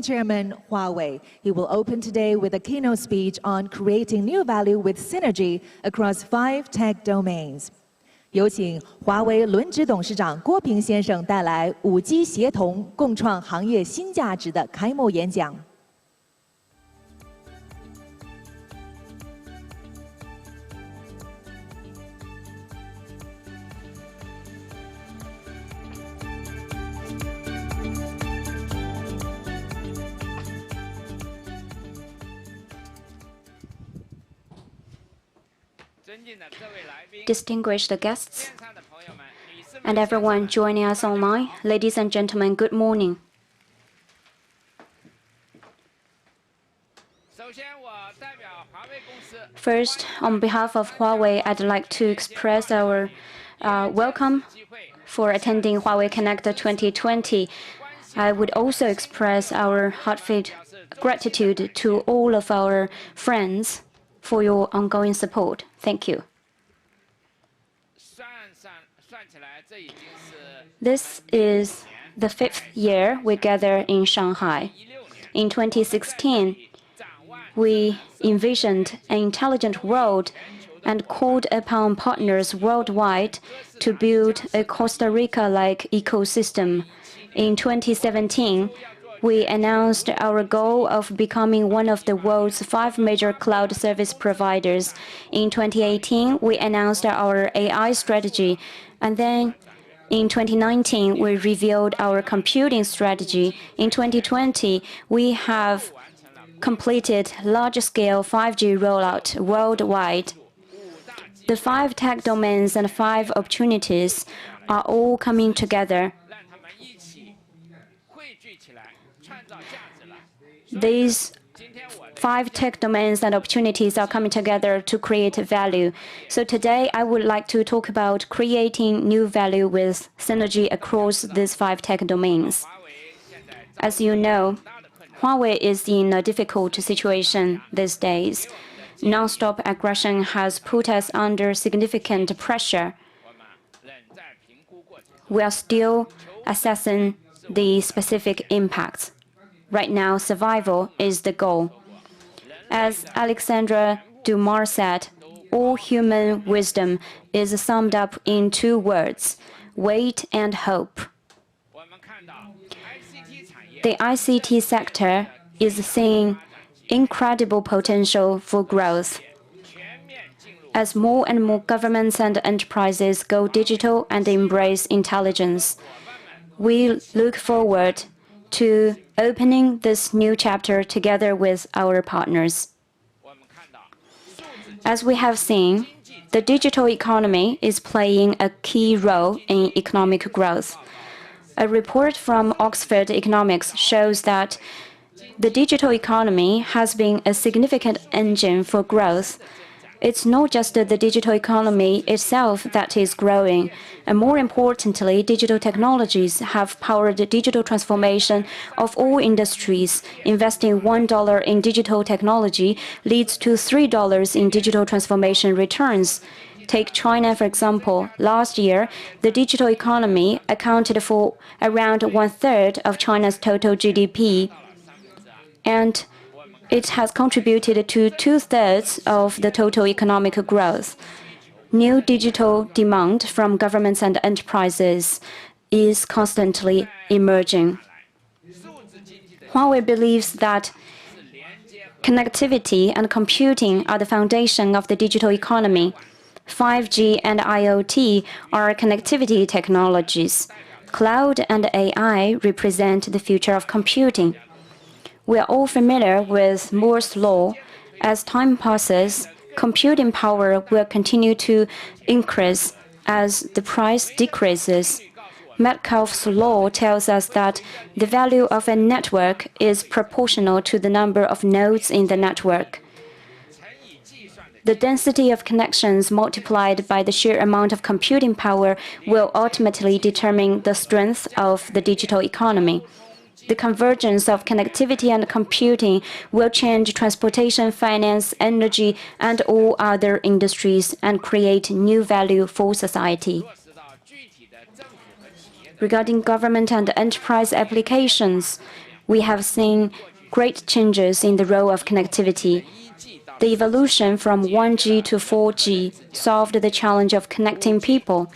Chairman Huawei. He will open today with a keynote speech on creating new value with synergy across 5 tech domains. 有请华为轮值董事长郭平先生带来5G 协同共创行业新价值的开幕演讲。Distinguished guests and everyone joining us online, ladies and gentlemen, good morning. First, on behalf of Huawei, I'd like to express our welcome for attending Huawei Connect 2020. I would also express our heartfelt gratitude to all of our friends for your ongoing support. Thank you. This is the 5th year we gather in Shanghai. In 2016, we envisioned an intelligent world and called upon partners worldwide to build a Costa Rica-like ecosystem. In 2017, we announced our goal of becoming one of the world's 5 major cloud service providers. In 2018, we announced our AI strategy, and then in 2019, we revealed our computing strategy. In 2020, we have completed large-scale 5G rollout worldwide. The 5 tech domains and 5 opportunities are all coming together. These 5 tech domains and opportunities are coming together to create value. So today, I would like to talk about creating new value with synergy across these 5 tech domains. As you know, Huawei is in a difficult situation these days. Non-stop aggression has put us under significant pressure. We are still assessing the specific impacts. Right now, survival is the goal. As Alexandre Dumas said, all human wisdom is summed up in 2 words: wait and hope. The ICT sector is seeing incredible potential for growth. As more and more governments and enterprises go digital and embrace intelligence, we look forward to opening this new chapter together with our partners. As we have seen, the digital economy is playing a key role in economic growth. A report from Oxford Economics shows that the digital economy has been a significant engine for growth. It's not just the digital economy itself that is growing, and more importantly, digital technologies have powered the digital transformation of all industries. Investing $1 in digital technology leads to $3 in digital transformation returns. Take China, for example. Last year, the digital economy accounted for around 1/3 of China's total GDP, and it has contributed to 2/3 of the total economic growth. New digital demand from governments and enterprises is constantly emerging. Huawei believes that connectivity and computing are the foundation of the digital economy. 5G and IoT are connectivity technologies. Cloud and AI represent the future of computing. We are all familiar with Moore's law. As time passes, computing power will continue to increase as the price decreases. Metcalfe's law tells us that the value of a network is proportional to the number of nodes in the network. The density of connections multiplied by the sheer amount of computing power will ultimately determine the strength of the digital economy. The convergence of connectivity and computing will change transportation, finance, energy, and all other industries and create new value for society. Regarding government and enterprise applications, we have seen great changes in the role of connectivity. The evolution from 1G to 4G solved the challenge of connecting people.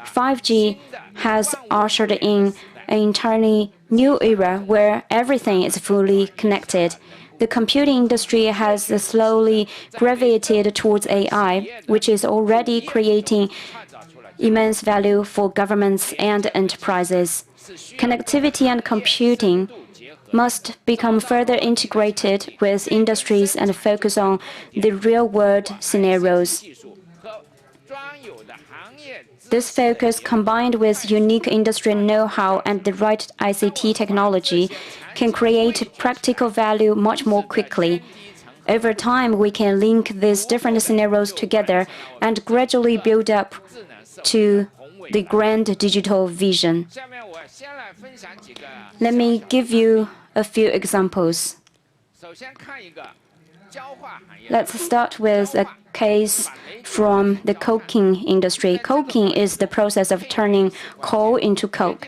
5G has ushered in an entirely new era where everything is fully connected. The computing industry has slowly gravitated towards AI, which is already creating immense value for governments and enterprises. Connectivity and computing must become further integrated with industries and focus on the real-world scenarios. This focus, combined with unique industry know-how and the right ICT technology, can create practical value much more quickly. Over time, we can link these different scenarios together and gradually build up to the grand digital vision. Let me give you a few examples. Let's start with a case from the coking industry. Coking is the process of turning coal into coke.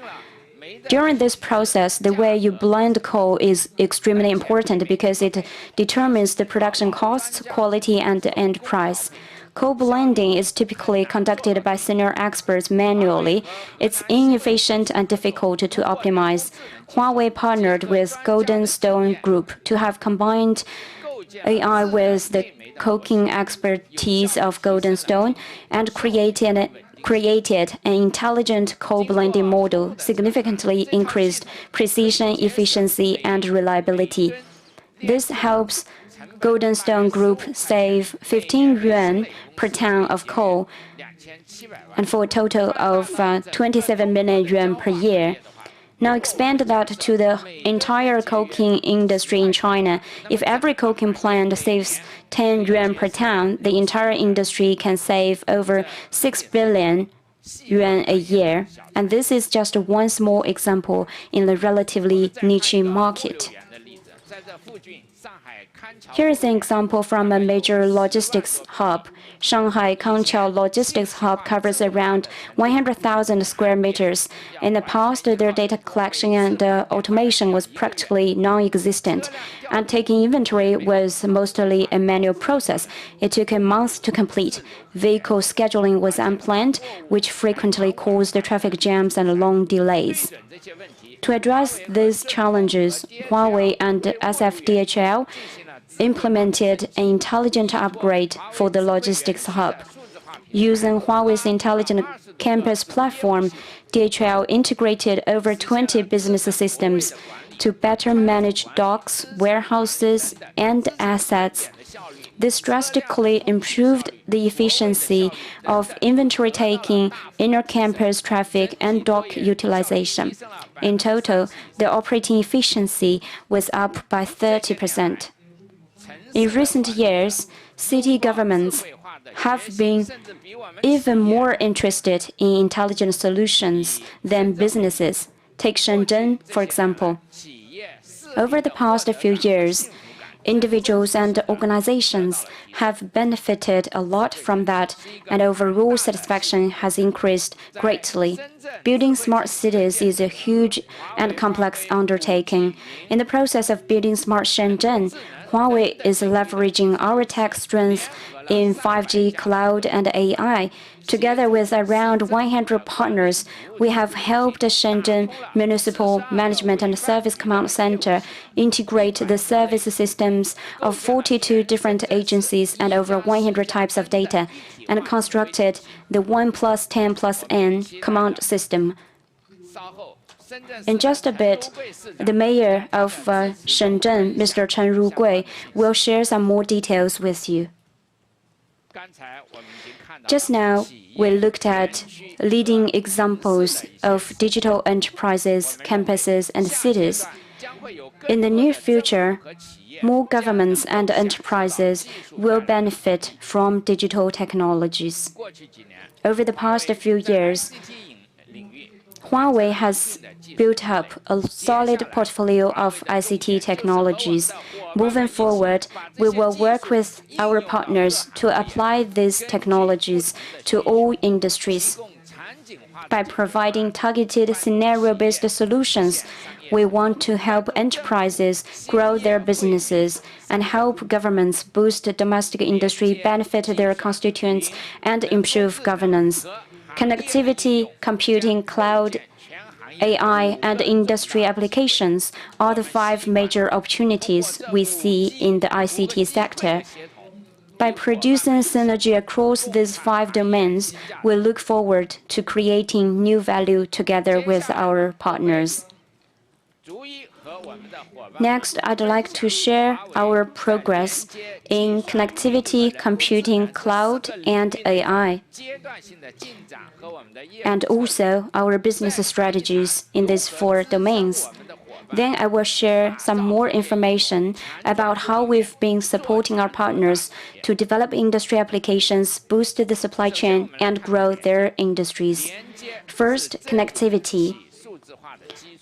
During this process, the way you blend coal is extremely important because it determines the production costs, quality, and the end price. Coal blending is typically conducted by senior experts manually. It's inefficient and difficult to optimize. Huawei partnered with Golden Stone Group to have combined AI with the coking expertise of Golden Stone and created an intelligent coal blending model, significantly increased precision, efficiency, and reliability. This helps Golden Stone Group save 15 yuan per ton of coal and for a total of 27 million yuan per year. Now expand that to the entire coking industry in China. If every coking plant saves 10 yuan per ton, the entire industry can save over 6 billion yuan a year. And this is just one small example in the relatively niche market. Here is an example from a major logistics hub. Shanghai Kangqiao Logistics Hub covers around 100,000 square meters. In the past, their data collection and automation was practically non-existent, and taking inventory was mostly a manual process. It took a month to complete. Vehicle scheduling was unplanned, which frequently caused traffic jams and long delays. To address these challenges, Huawei and SFDHL implemented an intelligent upgrade for the logistics hub. Using Huawei's intelligent campus platform, DHL integrated over 20 business systems to better manage docks, warehouses, and assets. This drastically improved the efficiency of inventory taking, inner campus traffic, and dock utilization. In total, the operating efficiency was up by 30%. In recent years, city governments have been even more interested in intelligent solutions than businesses. Take Shenzhen, for example. Over the past few years, individuals and organizations have benefited a lot from that, and overall satisfaction has increased greatly. Building smart cities is a huge and complex undertaking. In the process of building smart Shenzhen, Huawei is leveraging our tech strength in 5G, cloud, and AI. Together with around 100 partners, we have helped Shenzhen Municipal Management and Service Command Center integrate the service systems of 42 different agencies and over 100 types of data, and constructed the 1+10+N command system. In just a bit, the mayor of Shenzhen, Mr. Chen Rugui, will share some more details with you. Just now, we looked at leading examples of digital enterprises, campuses, and cities. In the near future, more governments and enterprises will benefit from digital technologies. Over the past few years, Huawei has built up a solid portfolio of ICT technologies. Moving forward, we will work with our partners to apply these technologies to all industries. By providing targeted scenario-based solutions, we want to help enterprises grow their businesses and help governments boost domestic industry, benefit their constituents, and improve governance. Connectivity, computing, cloud, AI, and industry applications are the 5 major opportunities we see in the ICT sector. By producing synergy across these 5 domains, we look forward to creating new value together with our partners. Next, I'd like to share our progress in connectivity, computing, cloud, and AI, and also our business strategies in these 4 domains. Then I will share some more information about how we've been supporting our partners to develop industry applications, boost the supply chain, and grow their industries. First, connectivity.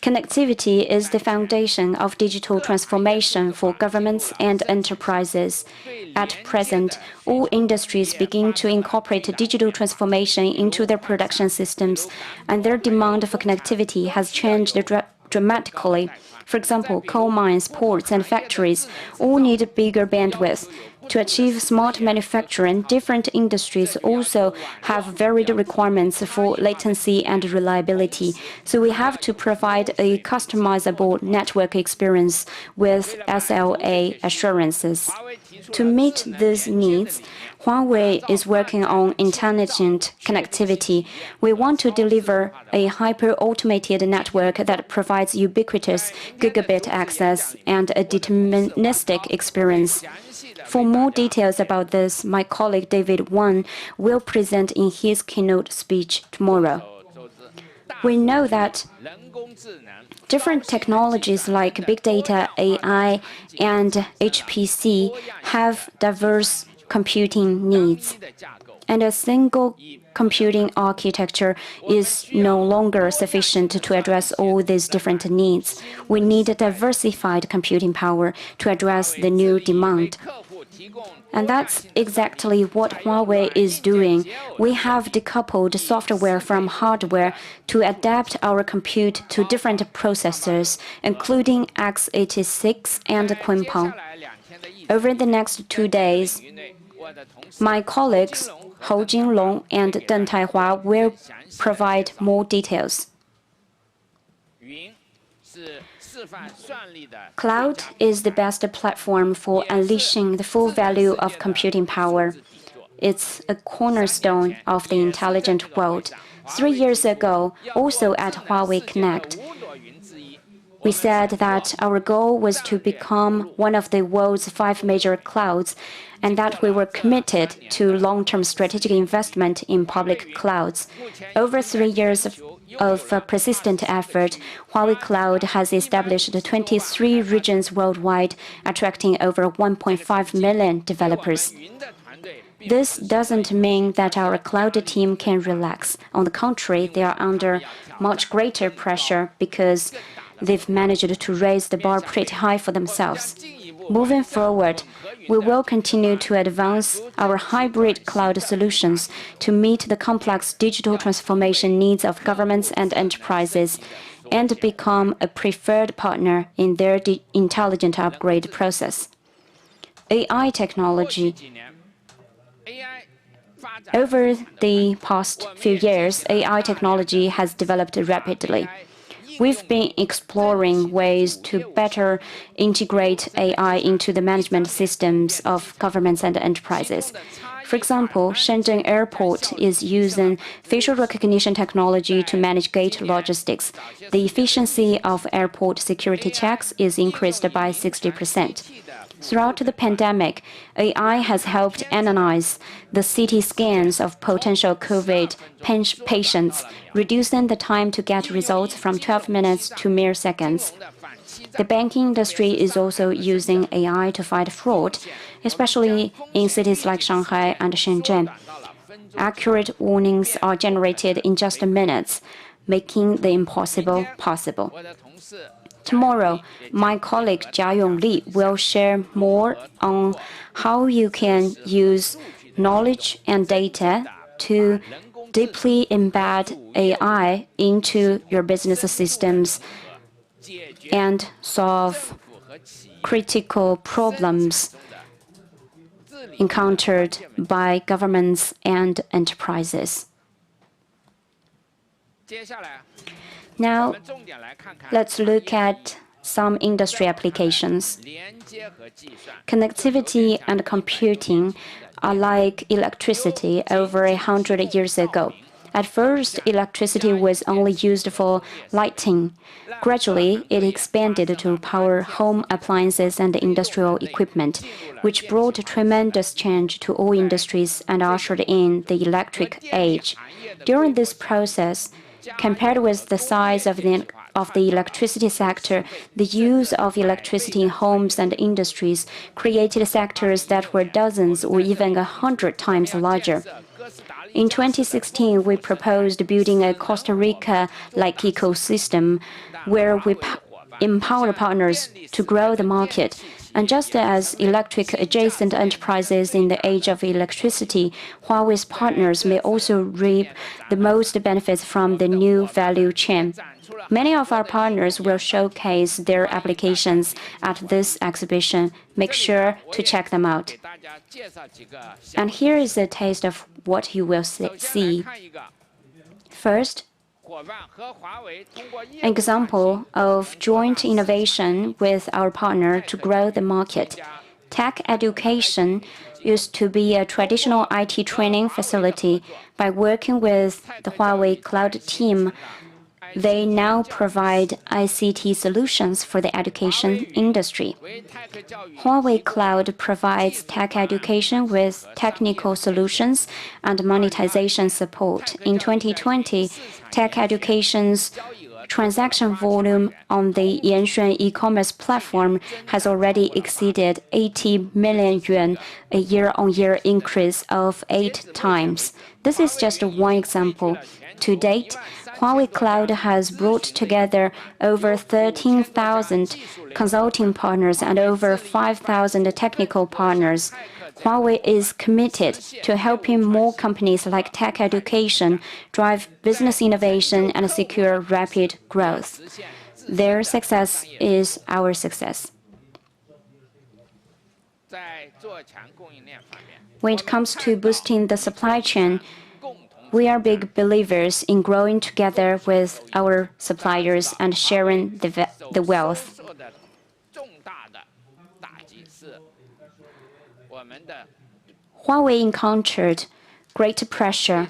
Connectivity is the foundation of digital transformation for governments and enterprises. At present, all industries begin to incorporate digital transformation into their production systems, and their demand for connectivity has changed dramatically. For example, coal mines, ports, and factories all need bigger bandwidth. To achieve smart manufacturing, different industries also have varied requirements for latency and reliability. So we have to provide a customizable network experience with SLA assurances. To meet these needs, Huawei is working on intelligent connectivity. We want to deliver a hyper-automated network that provides ubiquitous gigabit access and a deterministic experience. For more details about this, my colleague David Wang will present in his keynote speech tomorrow. We know that different technologies like big data, AI, and HPC have diverse computing needs, and a single computing architecture is no longer sufficient to address all these different needs. We need diversified computing power to address the new demand. And that's exactly what Huawei is doing. We have decoupled software from hardware to adapt our compute to different processors, including x86 and Qualcomm. Over the next 2 days, my colleagues Hou Jinlong and Deng Taihua will provide more details. Cloud is the best platform for unleashing the full value of computing power. It's a cornerstone of the intelligent world. 3 years ago, also at Huawei Connect, we said that our goal was to become one of the world's 5 major clouds, and that we were committed to long-term strategic investment in public clouds. Over 3 years of persistent effort, Huawei Cloud has established 23 regions worldwide, attracting over 1.5 million developers. This doesn't mean that our cloud team can relax. On the contrary, they are under much greater pressure because they've managed to raise the bar pretty high for themselves. Moving forward, we will continue to advance our hybrid cloud solutions to meet the complex digital transformation needs of governments and enterprises and become a preferred partner in their intelligent upgrade process. AI technology. Over the past few years, AI technology has developed rapidly. We've been exploring ways to better integrate AI into the management systems of governments and enterprises. For example, Shenzhen Airport is using facial recognition technology to manage gate logistics. The efficiency of airport security checks is increased by 60%. Throughout the pandemic, AI has helped analyze the CT scans of potential COVID patients, reducing the time to get results from 12 minutes to mere seconds. The banking industry is also using AI to fight fraud, especially in cities like Shanghai and Shenzhen. Accurate warnings are generated in just minutes, making the impossible possible. Tomorrow, my colleague Jia Yongli will share more on how you can use knowledge and data to deeply embed AI into your business systems and solve critical problems encountered by governments and enterprises. Now, let's look at some industry applications. Connectivity and computing are like electricity over 100 years ago. At first, electricity was only used for lighting. Gradually, it expanded to power home appliances and industrial equipment, which brought tremendous change to all industries and ushered in the electric age. During this process, compared with the size of the electricity sector, the use of electricity in homes and industries created sectors that were dozens or even 100 times larger. In 2016, we proposed building a Costa Rica-like ecosystem where we empower partners to grow the market. And just as electric-adjacent enterprises in the age of electricity, Huawei's partners may also reap the most benefits from the new value chain. Many of our partners will showcase their applications at this exhibition. Make sure to check them out. And here is a taste of what you will see. First, an example of joint innovation with our partner to grow the market. Tech education used to be a traditional IT training facility. By working with the Huawei Cloud team, they now provide ICT solutions for the education industry. Huawei Cloud provides tech education with technical solutions and monetization support. In 2020, tech education's transaction volume on the Yanxuan e-commerce platform has already exceeded 80 million yuan, a year-on-year increase of 8 times. This is just one example. To date, Huawei Cloud has brought together over 13,000 consulting partners and over 5,000 technical partners. Huawei is committed to helping more companies like tech education drive business innovation and secure rapid growth. Their success is our success. When it comes to boosting the supply chain, we are big believers in growing together with our suppliers and sharing the wealth. Huawei encountered great pressure.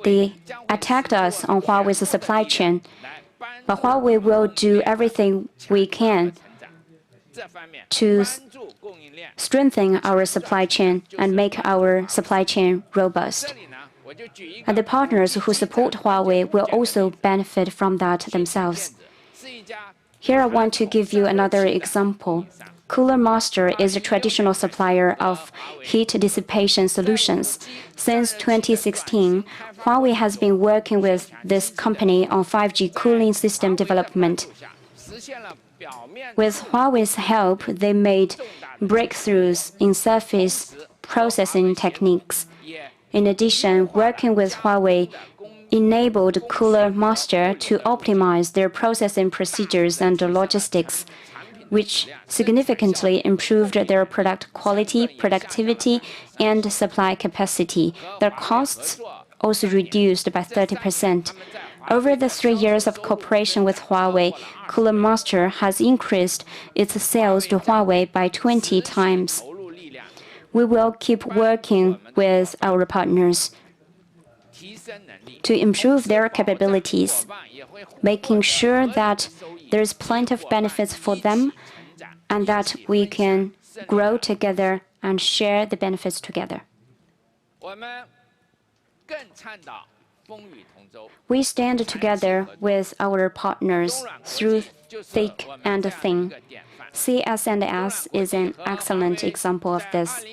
They attacked us on Huawei's supply chain, but Huawei will do everything we can to strengthen our supply chain and make our supply chain robust. And the partners who support Huawei will also benefit from that themselves. Here I want to give you another example. Cooler Master is a traditional supplier of heat dissipation solutions. Since 2016, Huawei has been working with this company on 5G cooling system development. With Huawei's help, they made breakthroughs in surface processing techniques. In addition, working with Huawei enabled Cooler Master to optimize their processing procedures and logistics, which significantly improved their product quality, productivity, and supply capacity. Their costs also reduced by 30%. Over the 3 years of cooperation with Huawei, Cooler Master has increased its sales to Huawei by 20 times. We will keep working with our partners to improve their capabilities, making sure that there's plenty of benefits for them and that we can grow together and share the benefits together. We stand together with our partners through thick and thin. CS&S is an excellent example of this.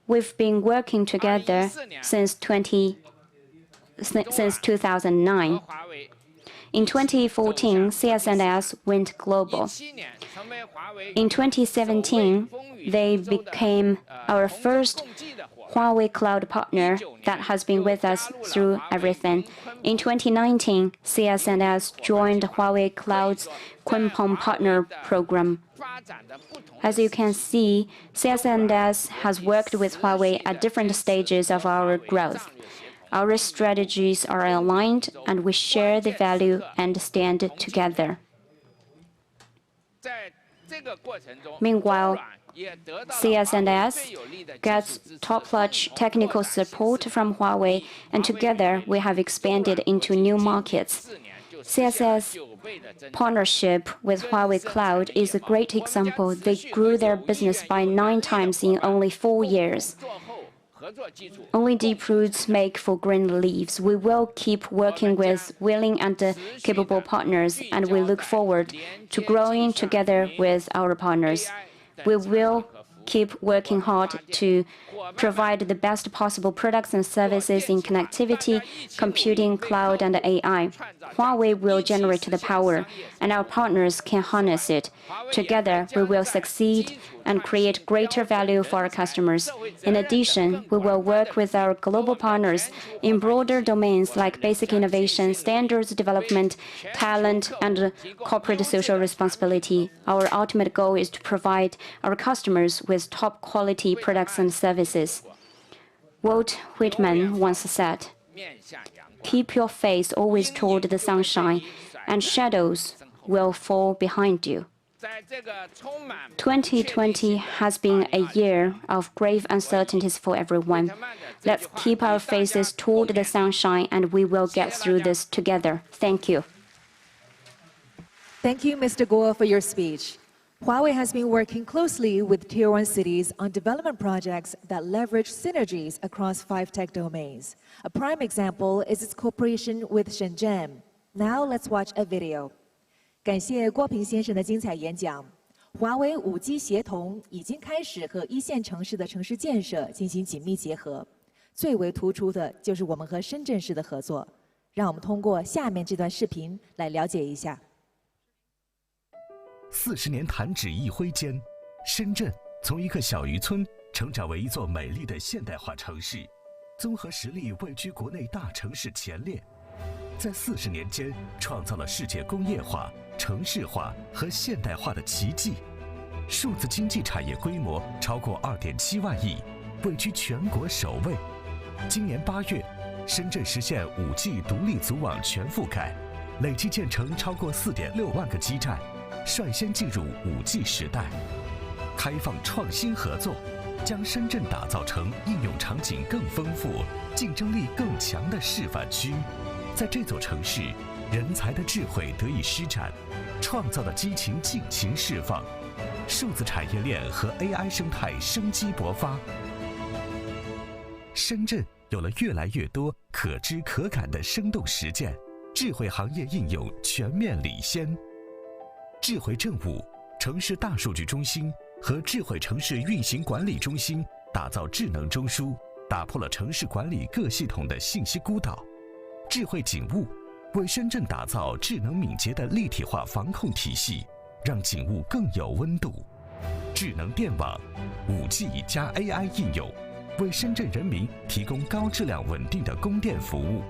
We've been working together since 2009. In 2014, CS&S went global. In 2017, they became our first Huawei cloud partner that has been with us through everything. In 2019, CS&S joined Huawei Cloud's Kunpeng Partner Program. As you can see, CS&S has worked with Huawei at different stages of our growth. Our strategies are aligned, and we share the value and stand together. Meanwhile, CS&S gets top-notch technical support from Huawei, and together we have expanded into new markets. CSS partnership with Huawei Cloud is a great example. They grew their business by 9 times in only 4 years. Only deep roots make for green leaves. We will keep working with willing and capable partners, and we look forward to growing together with our partners. We will keep working hard to provide the best possible products and services in connectivity, computing, cloud, and AI. Huawei will generate the power, and our partners can harness it. Together, we will succeed and create greater value for our customers. In addition, we will work with our global partners in broader domains like basic innovation, standards development, talent, and corporate social responsibility. Our ultimate goal is to provide our customers with top-quality products and services. Walt Whitman once said, "Keep your face always toward the sunshine, and shadows will fall behind you." 2020 has been a year of grave uncertainties for everyone. Let's keep our faces toward the sunshine, and we will get through this together. Thank you. Thank you, Mr. Guo, for your speech. Huawei has been working closely with Tier 1 cities on development projects that leverage synergies across 5 tech domains. A prime example is its cooperation with Shenzhen. Now let's watch a video. 感谢郭平先生的精彩演讲。华为5G 协同已经开始和一线城市的城市建设进行紧密结合，最为突出的就是我们和深圳市的合作。让我们通过下面这段视频来了解一下。40年弹指一挥间，深圳从一个小渔村成长为一座美丽的现代化城市，综合实力位居国内大城市前列。在40年间，创造了世界工业化、城市化和现代化的奇迹。数字经济产业规模超过2.7万亿，位居全国首位。今年8月，深圳实现5G 独立组网全覆盖，累计建成超过4.6万个基站，率先进入5G 时代。开放创新合作，将深圳打造成应用场景更丰富、竞争力更强的示范区。在这座城市，人才的智慧得以施展，创造的激情尽情释放，数字产业链和 AI 生态生机勃发。深圳有了越来越多可知可感的生动实践，智慧行业应用全面领先。智慧政务、城市大数据中心和智慧城市运行管理中心打造智能中枢，打破了城市管理各系统的信息孤岛。智慧警务为深圳打造智能敏捷的立体化防控体系，让警务更有温度。智能电网、5G 加 AI 应用为深圳人民提供高质量稳定的供电服务。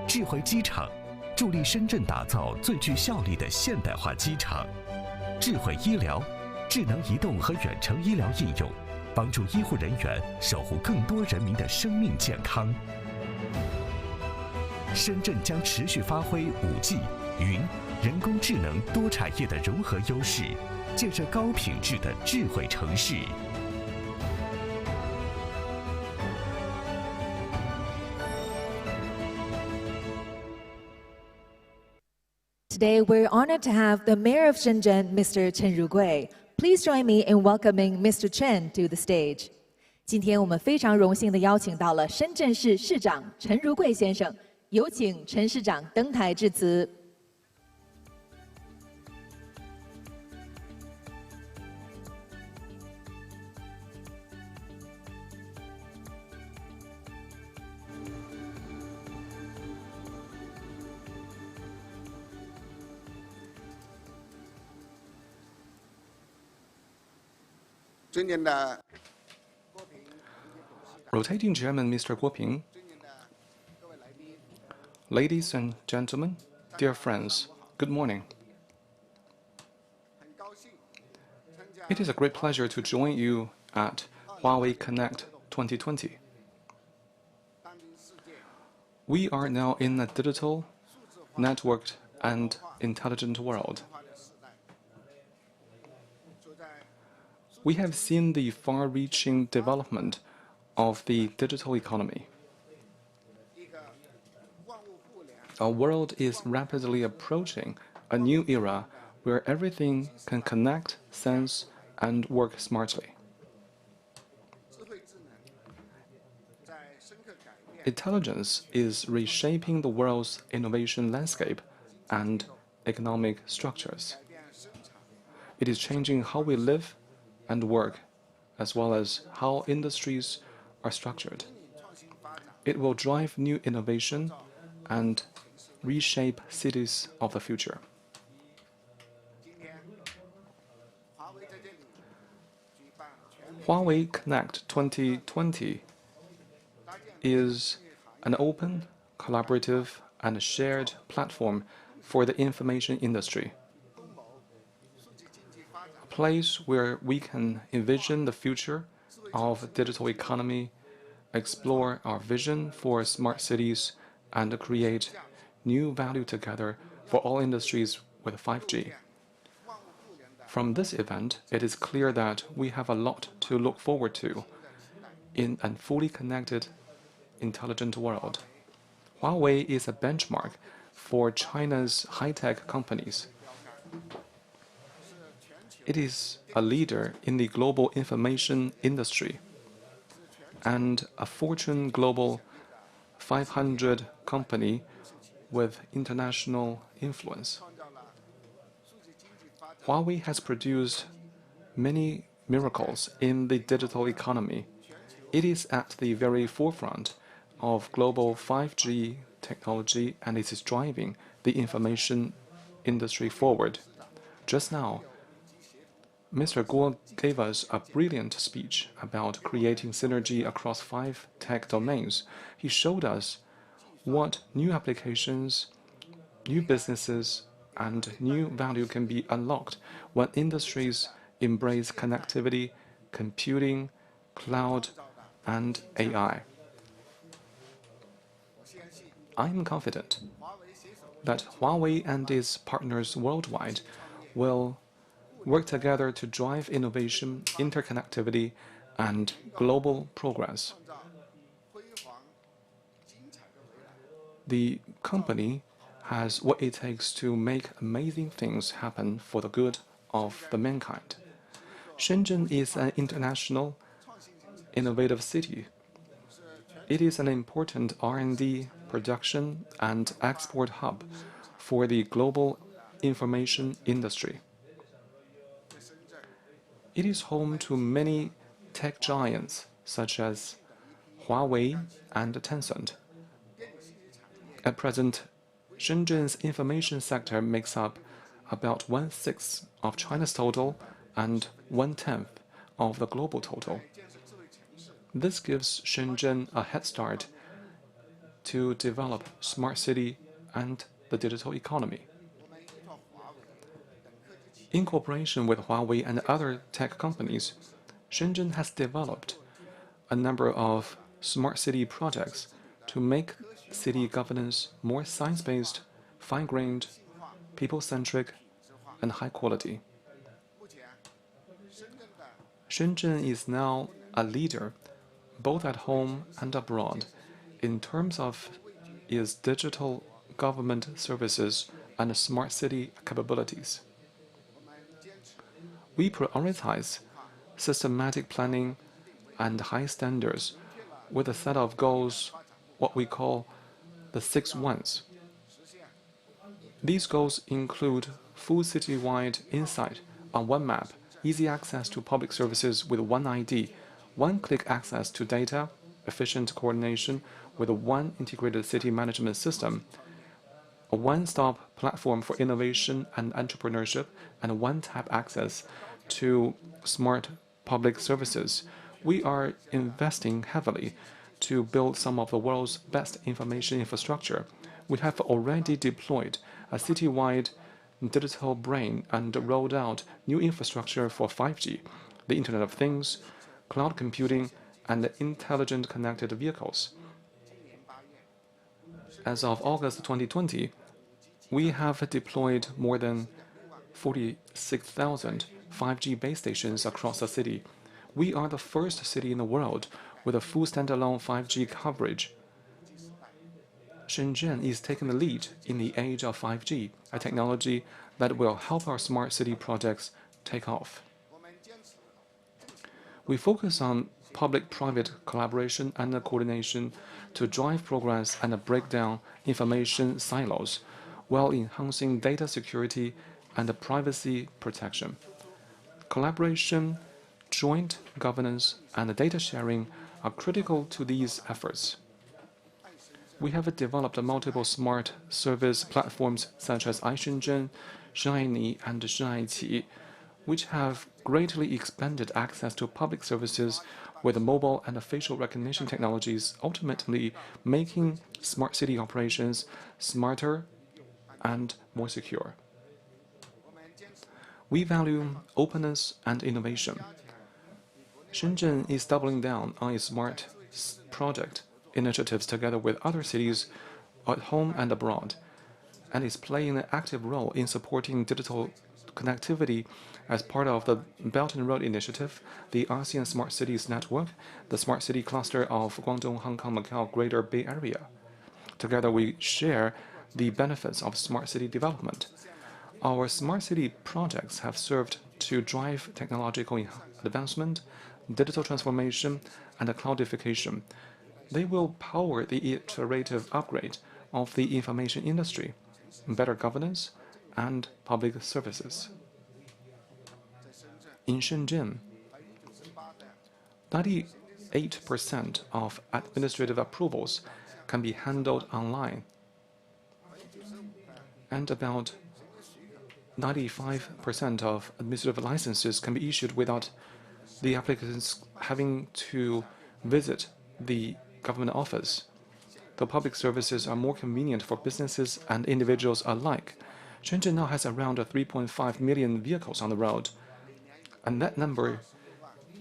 智慧机场助力深圳打造最具效率的现代化机场。智慧医疗、智能移动和远程医疗应用，帮助医护人员守护更多人民的生命健康。深圳将持续发挥5G、云、人工智能多产业的融合优势，建设高品质的智慧城市。Today, we're honored to have the Mayor of Shenzhen, Mr. Chen Rugui. Please join me in welcoming Mr. Chen to the stage. 今天我们非常荣幸地邀请到了深圳市市长陈如贵先生，有请陈市长登台致辞。尊敬的郭平董事长， Rotating Chairman Mr. Guo Ping, ladies and gentlemen, dear friends, good morning. It is a great pleasure to join you at Huawei Connect 2020. We are now in a digital, networked, and intelligent world. We have seen the far-reaching development of the digital economy. Our world is rapidly approaching a new era where everything can connect, sense, and work smartly. Intelligence is reshaping the world's innovation landscape and economic structures. It is changing how we live and work, as well as how industries are structured. It will drive new innovation and reshape cities of the future. Huawei Connect 2020 is an open, collaborative, and shared platform for the information industry. A place where we can envision the future of digital economy, explore our vision for smart cities, and create new value together for all industries with 5G. From this event, it is clear that we have a lot to look forward to in a fully connected, intelligent world. Huawei is a benchmark for China's high-tech companies. It is a leader in the global information industry and a Fortune Global 500 company with international influence. Huawei has produced many miracles in the digital economy. It is at the very forefront of global 5G technology, and it is driving the information industry forward. Just now, Mr. Guo gave us a brilliant speech about creating synergy across 5 tech domains. He showed us what new applications, new businesses, and new value can be unlocked when industries embrace connectivity, computing, cloud, and AI. I am confident that Huawei and its partners worldwide will work together to drive innovation, interconnectivity, and global progress. The company has what it takes to make amazing things happen for the good of the mankind. Shenzhen is an international, innovative city. It is an important R&D, production, and export hub for the global information industry. It is home to many tech giants such as Huawei and Tencent. At present, Shenzhen's information sector makes up about 1/6 of China's total and 1/10 of the global total. This gives Shenzhen a head start to develop smart city and the digital economy. In cooperation with Huawei and other tech companies, Shenzhen has developed a number of smart city projects to make city governance more science-based, fine-grained, people-centric, and high quality. Shenzhen is now a leader, both at home and abroad, in terms of its digital government services and smart city capabilities. We prioritize systematic planning and high standards with a set of goals, what we call the 6 ones. These goals include full citywide insight on one map, easy access to public services with one ID, one-click access to data, efficient coordination with one integrated city management system, a one-stop platform for innovation and entrepreneurship, and one-tap access to smart public services We are investing heavily to build some of the world's best information infrastructure. We have already deployed a citywide digital brain and rolled out new infrastructure for 5G, the Internet of Things, cloud computing, and intelligent connected vehicles. As of August 2020, we have deployed more than 46,000 5G base stations across the city. We are the first city in the world with a full standalone 5G coverage. Shenzhen is taking the lead in the age of 5G, a technology that will help our smart city projects take off. We focus on public-private collaboration and coordination to drive progress and break down information silos while enhancing data security and privacy protection. Collaboration, joint governance, and data sharing are critical to these efforts. We have developed multiple smart service platforms such as iShenzhen, Shiny, and Shaiqi, which have greatly expanded access to public services with mobile and facial recognition technologies, ultimately making smart city operations smarter and more secure. We value openness and innovation. Shenzhen is doubling down on its smart project initiatives together with other cities at home and abroad, and is playing an active role in supporting digital connectivity as part of the Belt and Road Initiative, the ASEAN Smart Cities Network, the Smart City Cluster of Guangdong, Hong Kong, Macau, Greater Bay Area. Together, we share the benefits of smart city development. Our smart city projects have served to drive technological advancement, digital transformation, and cloudification. They will power the iterative upgrade of the information industry, better governance, and public services. In Shenzhen, 98% of administrative approvals can be handled online, and about 95% of administrative licenses can be issued without the applicants having to visit the government office. The public services are more convenient for businesses and individuals alike. Shenzhen now has around 3.5 million vehicles on the road, and that number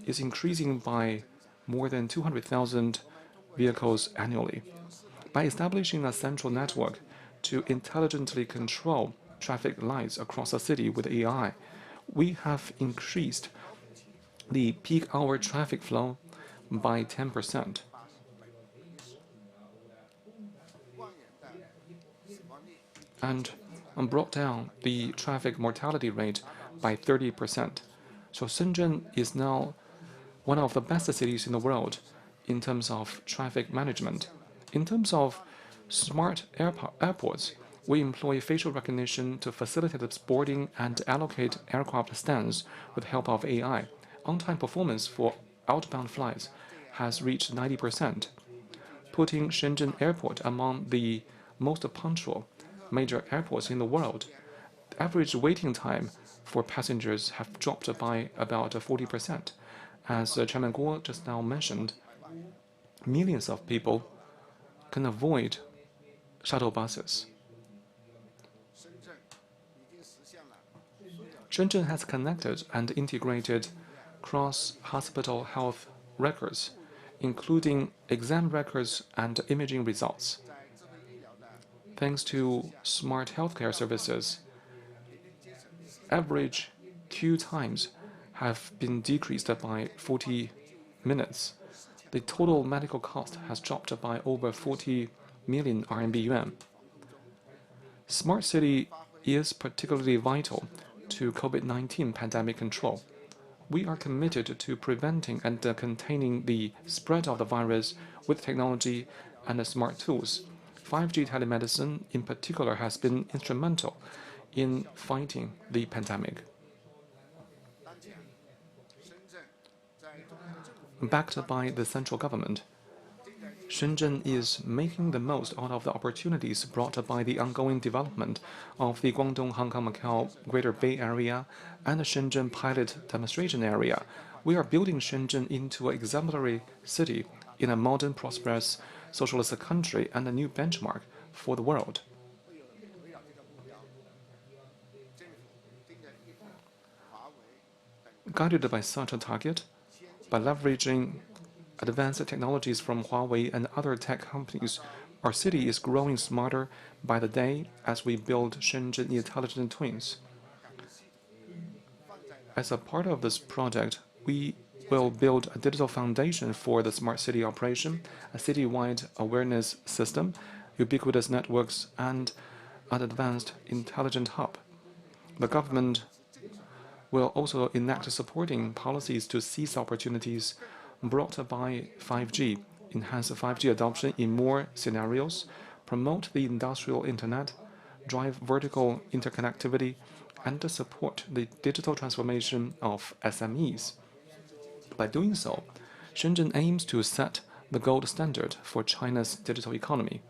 is increasing by more than 200,000 vehicles annually. By establishing a central network to intelligently control traffic lights across the city with AI, we have increased the peak hour traffic flow by 10%. And brought down the traffic mortality rate by 30%. So Shenzhen is now one of the best cities in the world in terms of traffic management. In terms of smart airports, we employ facial recognition to facilitate the boarding and allocate aircraft stands with the help of AI. On-time performance for outbound flights has reached 90%, putting Shenzhen Airport among the most punctual major airports in the world. The average waiting time for passengers have dropped by about 40%. As Chairman Guo just now mentioned, millions of people can avoid shuttle buses. Shenzhen has connected and integrated cross-hospital health records, including exam records and imaging results. Thanks to smart healthcare services, average queue times have been decreased by 40 minutes. The total medical cost has dropped by over 40 million RMB. Smart city is particularly vital to COVID-19 pandemic control. We are committed to preventing and containing the spread of the virus with technology and smart tools. 5G telemedicine, in particular, has been instrumental in fighting the pandemic. Backed by the central government, Shenzhen is making the most out of the opportunities brought by the ongoing development of the Guangdong, Hong Kong, Macau, Greater Bay Area, and the Shenzhen Pilot Demonstration Area, We are building Shenzhen into an exemplary city in a modern, prosperous, socialist country and a new benchmark for the world. Guided by such a target, by leveraging advanced technologies from Huawei and other tech companies, our city is growing smarter by the day as we build Shenzhen intelligent twins. As a part of this project, we will build a digital foundation for the smart city operation, a citywide awareness system, ubiquitous networks, and an advanced intelligent hub. The government will also enact supporting policies to seize opportunities brought by 5G, enhance 5G adoption in more scenarios, promote the industrial internet, drive vertical interconnectivity, and support the digital transformation of SMEs. By doing so, Shenzhen aims to set the gold standard for China's digital economy.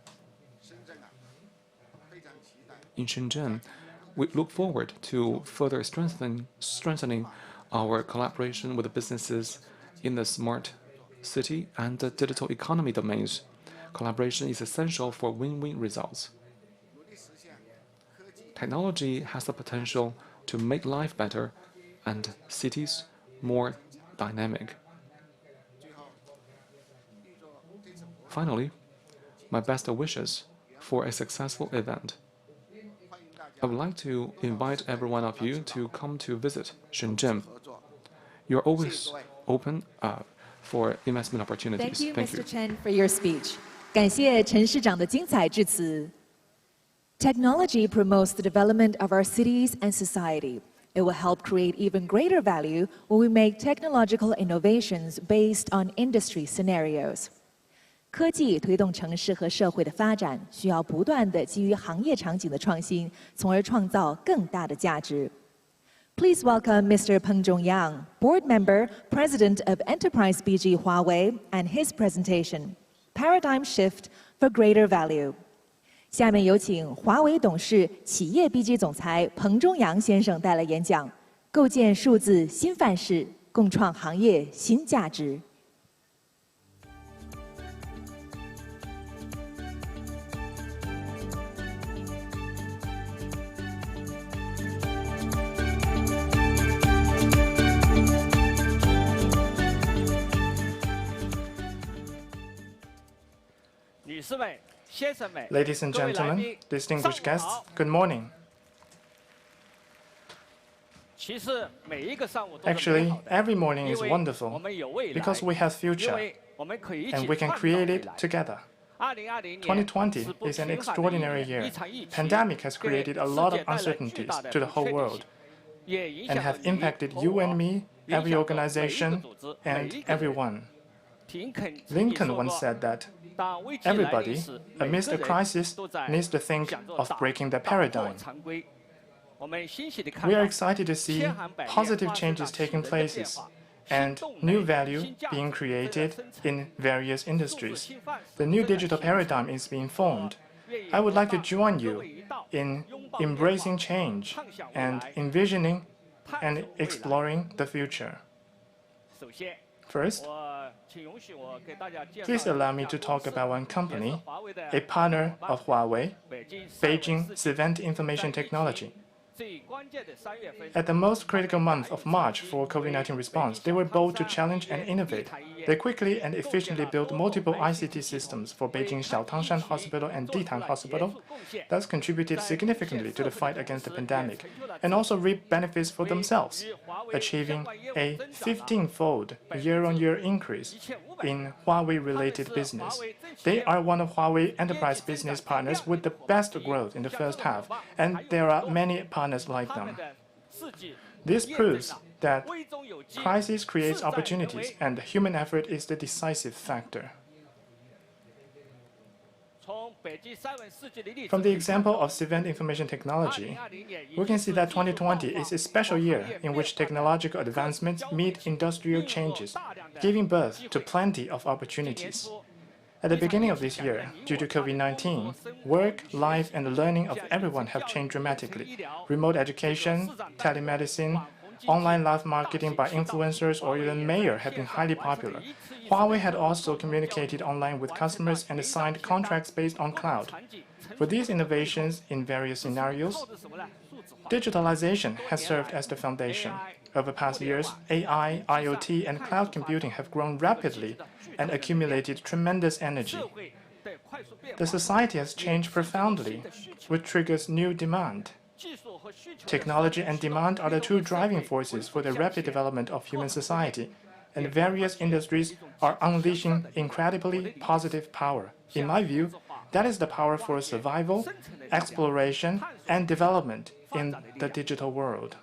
In Shenzhen, we look forward to further strengthening our collaboration with businesses in the smart city and the digital economy domains. Collaboration is essential for win-win results. Technology has the potential to make life better and cities more dynamic. Finally, my best wishes for a successful event. I would like to invite every one of you to come to visit Shenzhen. You're always open for investment opportunities. Thank you, Mr. Chen, for your speech. 感谢陈市长的精彩致辞。Technology promotes the development of our cities and society. It will help create even greater value when we make technological innovations based on industry scenarios. 科技推动城市和社会的发展，需要不断地基于行业场景的创新，从而创造更大的价值。Please welcome Mr. Peng Zhongyang, Board Member, President of Enterprise BG Huawei, and his presentation, Paradigm Shift for Greater Value. 下面有请华为董事、企业 BG 总裁彭中阳先生带来演讲，构建数字新范式，共创行业新价值。Ladies and gentlemen, distinguished guests, good morning. Actually, every morning is wonderful because we have future and we can create it together. 2020 is an extraordinary year. Pandemic has created a lot of uncertainties to the whole world and have impacted you and me, every organization, and everyone. Lincoln once said that everybody, amidst a crisis, needs to think of breaking the paradigm. We are excited to see positive changes taking place and new value being created in various industries. The new digital paradigm is being formed. I would like to join you in embracing change and envisioning and exploring the future. First, please allow me to talk about one company, a partner of Huawei, Beijing Civent Information Technology. At the most critical month of March for COVID-19 response, they were bold to challenge and innovate. They quickly and efficiently built multiple ICT systems for Beijing Xiaotangshan Hospital and Ditang Hospital, thus contributed significantly to the fight against the pandemic, and also reaped benefits for themselves, achieving a 15-fold year-on-year increase in Huawei-related business. They are one of Huawei enterprise business partners with the best growth in the first half, and there are many partners like them. This proves that crisis creates opportunities, and human effort is the decisive factor. From the example of Civent Information Technology, we can see that 2020 is a special year in which technological advancements meet industrial changes, giving birth to plenty of opportunities. At the beginning of this year, due to COVID-19, work, life, and learning of everyone have changed dramatically. Remote education, telemedicine, online live marketing by influencers or even mayor have been highly popular. Huawei had also communicated online with customers and signed contracts based on cloud. For these innovations in various scenarios, digitalization has served as the foundation. Over past years, AI, IoT, and cloud computing have grown rapidly and accumulated tremendous energy. The society has changed profoundly, which triggers new demand. Technology and demand are the two driving forces for the rapid development of human society, and various industries are unleashing incredibly positive power. In my view, that is the power for survival, exploration, and development in the digital world.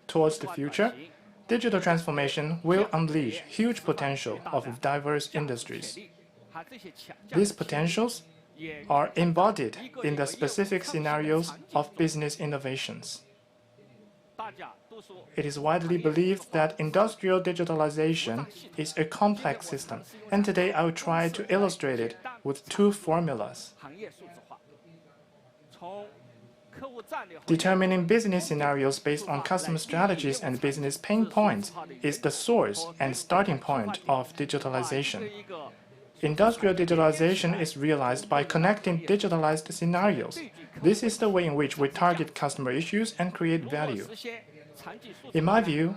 Towards the future, digital transformation will unleash huge potential of diverse industries. These potentials are embodied in the specific scenarios of business innovations. It is widely believed that industrial digitalization is a complex system, and today I will try to illustrate it with two formulas. Determining business scenarios based on customer strategies and business pain points is the source and starting point of digitalization. Industrial digitalization is realized by connecting digitalized scenarios. This is the way in which we target customer issues and create value. In my view,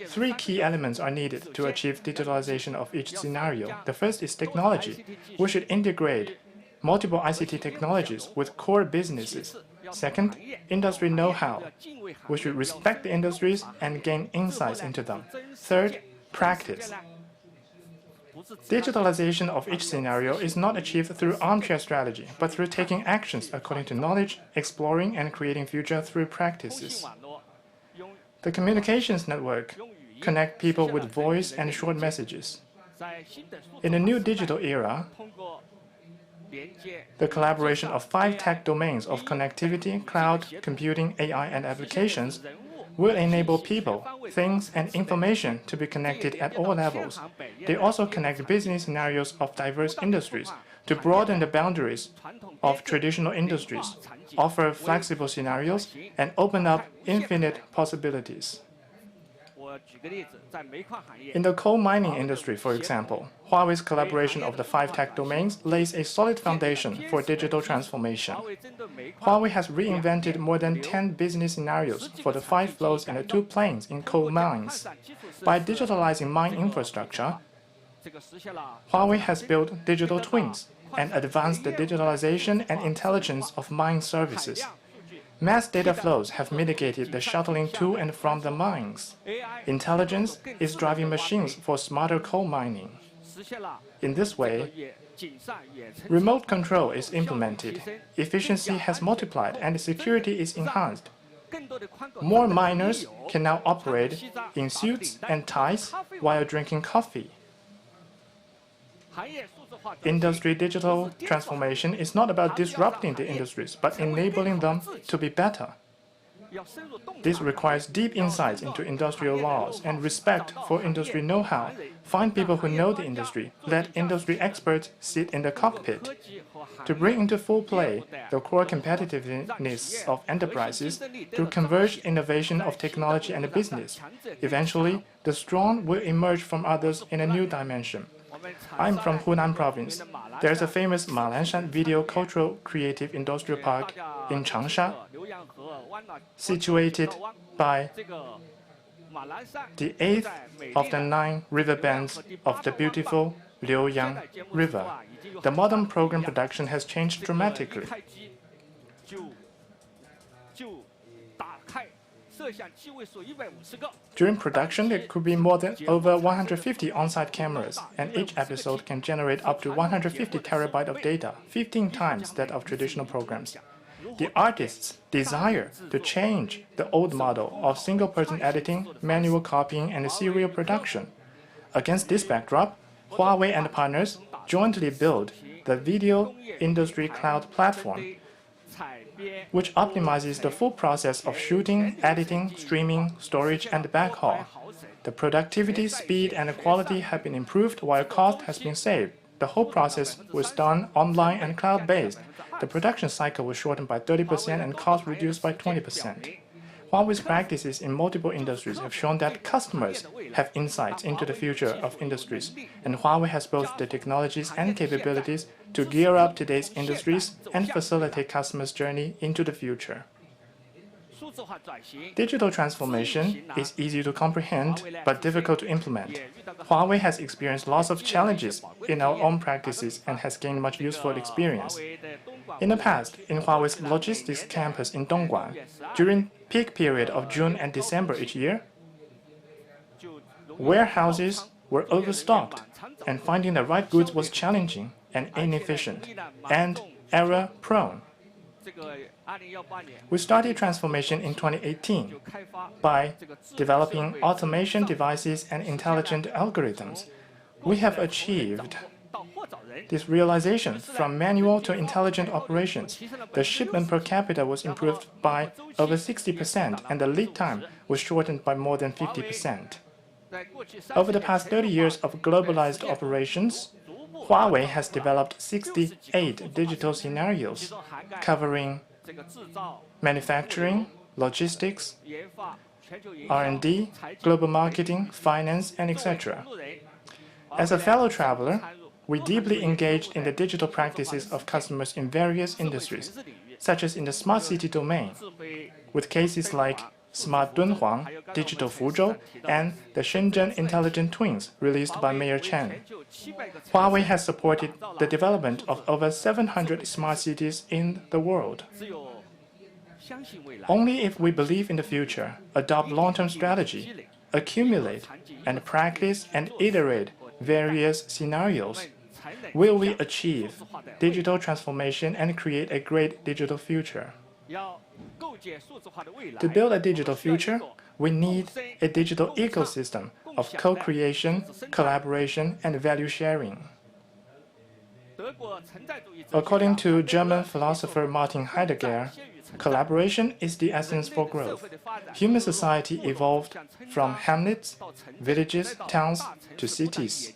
three key elements are needed to achieve digitalization of each scenario. The first is technology. We should integrate multiple ICT technologies with core businesses. Second, industry know-how. We should respect the industries and gain insights into them. Third, practice. Digitalization of each scenario is not achieved through armchair strategy, but through taking actions according to knowledge, exploring and creating future through practices. The communications network connects people with voice and short messages. In the new digital era, the collaboration of 5 tech domains of connectivity, cloud, computing, AI, and applications will enable people, things, and information to be connected at all levels. They also connect business scenarios of diverse industries to broaden the boundaries of traditional industries, offer flexible scenarios, and open up infinite possibilities. In the coal mining industry, for example, Huawei's collaboration of the 5 tech domains lays a solid foundation for digital transformation. Huawei has reinvented more than 10 business scenarios for the 5 flows and the 2 planes in coal mines. By digitalizing mine infrastructure, Huawei has built digital twins and advanced the digitalization and intelligence of mine services. Mass data flows have mitigated the shuttling to and from the mines. Intelligence is driving machines for smarter coal mining. In this way, remote control is implemented, efficiency has multiplied, and security is enhanced. More miners can now operate in suits and ties while drinking coffee. Industry digital transformation is not about disrupting the industries, but enabling them to be better. This requires deep insights into industrial laws and respect for industry know-how. Find people who know the industry. Let industry experts sit in the cockpit. To bring into full play the core competitiveness of enterprises through converged innovation of technology and business, eventually, the strong will emerge from others in a new dimension. I'm from Hunan province. There's a famous Malanshan Video Cultural Creative Industrial Park in Changsha, situated by the 8th of the 9 riverbands of the beautiful Liuyang River. The modern program production has changed dramatically. During production, there could be more than over 150 on-site cameras, and each episode can generate up to 150 terabytes of data, 15 times that of traditional programs. The artists desire to change the old model of single-person editing, manual copying, and serial production. Against this backdrop, Huawei and partners jointly build the Video Industry Cloud Platform, which optimizes the full process of shooting, editing, streaming, storage, and backhaul. The productivity, speed, and quality have been improved while cost has been saved. The whole process was done online and cloud-based. The production cycle was shortened by 30% and cost reduced by 20%. Huawei's practices in multiple industries have shown that customers have insights into the future of industries, and Huawei has both the technologies and capabilities to gear up today's industries and facilitate customers' journey into the future. Digital transformation is easy to comprehend but difficult to implement. Huawei has experienced lots of challenges in our own practices and has gained much useful experience. In the past, in Huawei's logistics campus in Dongguan, during peak period of June and December each year, warehouses were overstocked, and finding the right goods was challenging and inefficient and error-prone. We started transformation in 2018 by developing automation devices and intelligent algorithms. We have achieved this realization from manual to intelligent operations. The shipment per capita was improved by over 60%, and the lead time was shortened by more than 50%. Over the past 30 years of globalized operations, Huawei has developed 68 digital scenarios covering manufacturing, logistics, R&D, global marketing, finance, and etc. As a fellow traveler, we deeply engaged in the digital practices of customers in various industries, such as in the smart city domain, with cases like Smart Dunhuang, Digital Fuzhou, and the Shenzhen Intelligent Twins released by Mayor Chen. Huawei has supported the development of over 700 smart cities in the world. Only if we believe in the future, adopt long-term strategy, accumulate and practice and iterate various scenarios, will we achieve digital transformation and create a great digital future. To build a digital future, we need a digital ecosystem of co-creation, collaboration, and value sharing. According to German philosopher Martin Heidegger, collaboration is the essence for growth. Human society evolved from hamlets, villages, towns, to cities.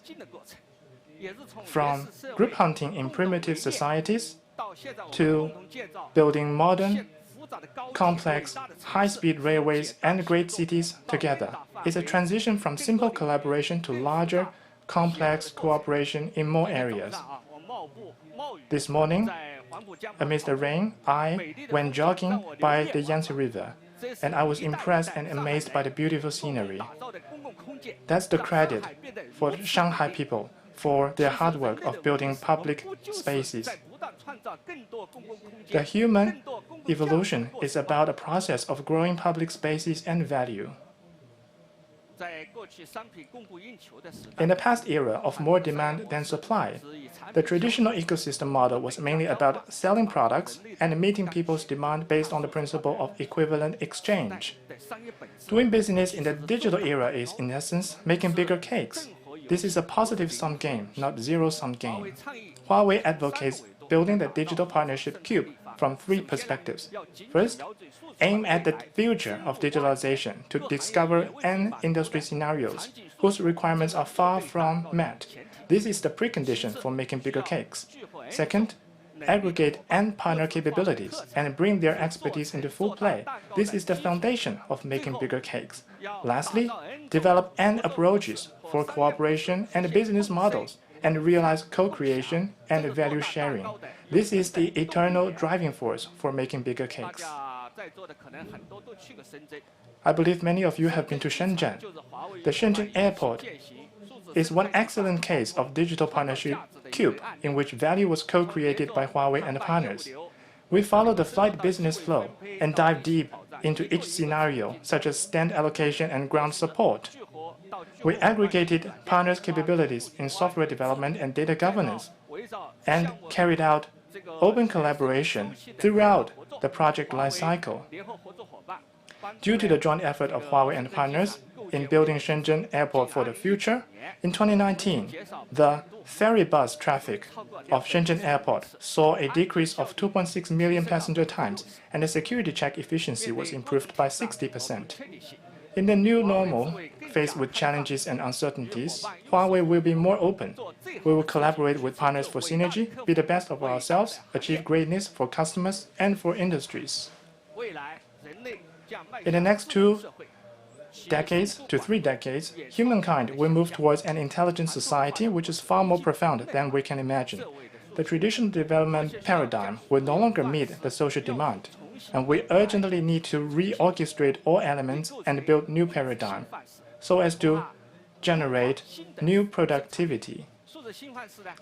From group hunting in primitive societies to building modern, complex, high-speed railways and great cities together. It's a transition from simple collaboration to larger, complex cooperation in more areas. This morning, amidst the rain, I went jogging by the Yangtze River, and I was impressed and amazed by the beautiful scenery. That's the credit for Shanghai people for their hard work of building public spaces. The human evolution is about a process of growing public spaces and value. In the past era of more demand than supply, the traditional ecosystem model was mainly about selling products and meeting people's demand based on the principle of equivalent exchange. Doing business in the digital era is, in essence, making bigger cakes. This is a positive-sum game, not zero-sum game. Huawei advocates building the digital partnership cube from three perspectives. First, aim at the future of digitalization to discover end industry scenarios whose requirements are far from met. This is the precondition for making bigger cakes. Second, aggregate and partner capabilities and bring their expertise into full play. This is the foundation of making bigger cakes. Lastly, develop end approaches for cooperation and business models and realize co-creation and value sharing. This is the eternal driving force for making bigger cakes. I believe many of you have been to Shenzhen. The Shenzhen airport is one excellent case of digital partnership cube in which value was co-created by Huawei and partners. We follow the flight business flow and dive deep into each scenario, such as stand allocation and ground support. We aggregated partners' capabilities in software development and data governance, and carried out open collaboration throughout the project lifecycle. Due to the joint effort of Huawei and partners in building Shenzhen Airport for the future, in 2019, the ferry bus traffic of Shenzhen Airport saw a decrease of 2.6 million passenger times, and the security check efficiency was improved by 60%. In the new normal, faced with challenges and uncertainties, Huawei will be more open. We will collaborate with partners for synergy, be the best of ourselves, achieve greatness for customers and for industries. In the next 2 decades to 3 decades, humankind will move towards an intelligent society which is far more profound than we can imagine. The traditional development paradigm will no longer meet the social demand, and we urgently need to reorchestrate all elements and build new paradigm so as to generate new productivity.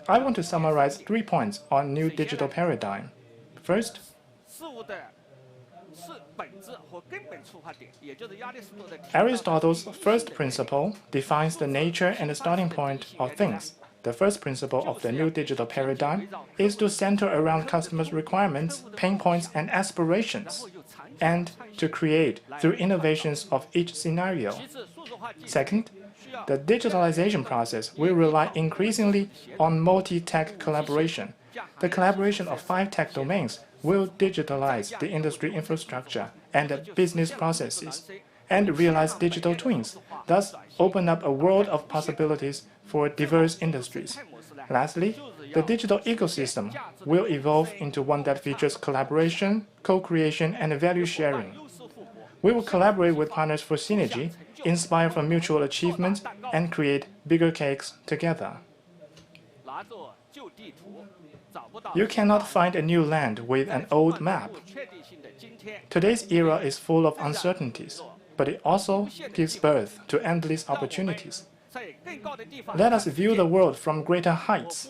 I want to summarize 3 points on new digital paradigm. First, Aristotle's first principle defines the nature and the starting point of things. The first principle of the new digital paradigm is to center around customers' requirements, pain points, and aspirations, and to create through innovations of each scenario. Second, the digitalization process will rely increasingly on multi-tech collaboration. The collaboration of 5 tech domains will digitalize the industry infrastructure and the business processes, and realize digital twins, thus open up a world of possibilities for diverse industries. Lastly, the digital ecosystem will evolve into one that features collaboration, co-creation, and value sharing. We will collaborate with partners for synergy, inspire from mutual achievements, and create bigger cakes together. You cannot find a new land with an old map. Today's era is full of uncertainties, but it also gives birth to endless opportunities. Let us view the world from greater heights.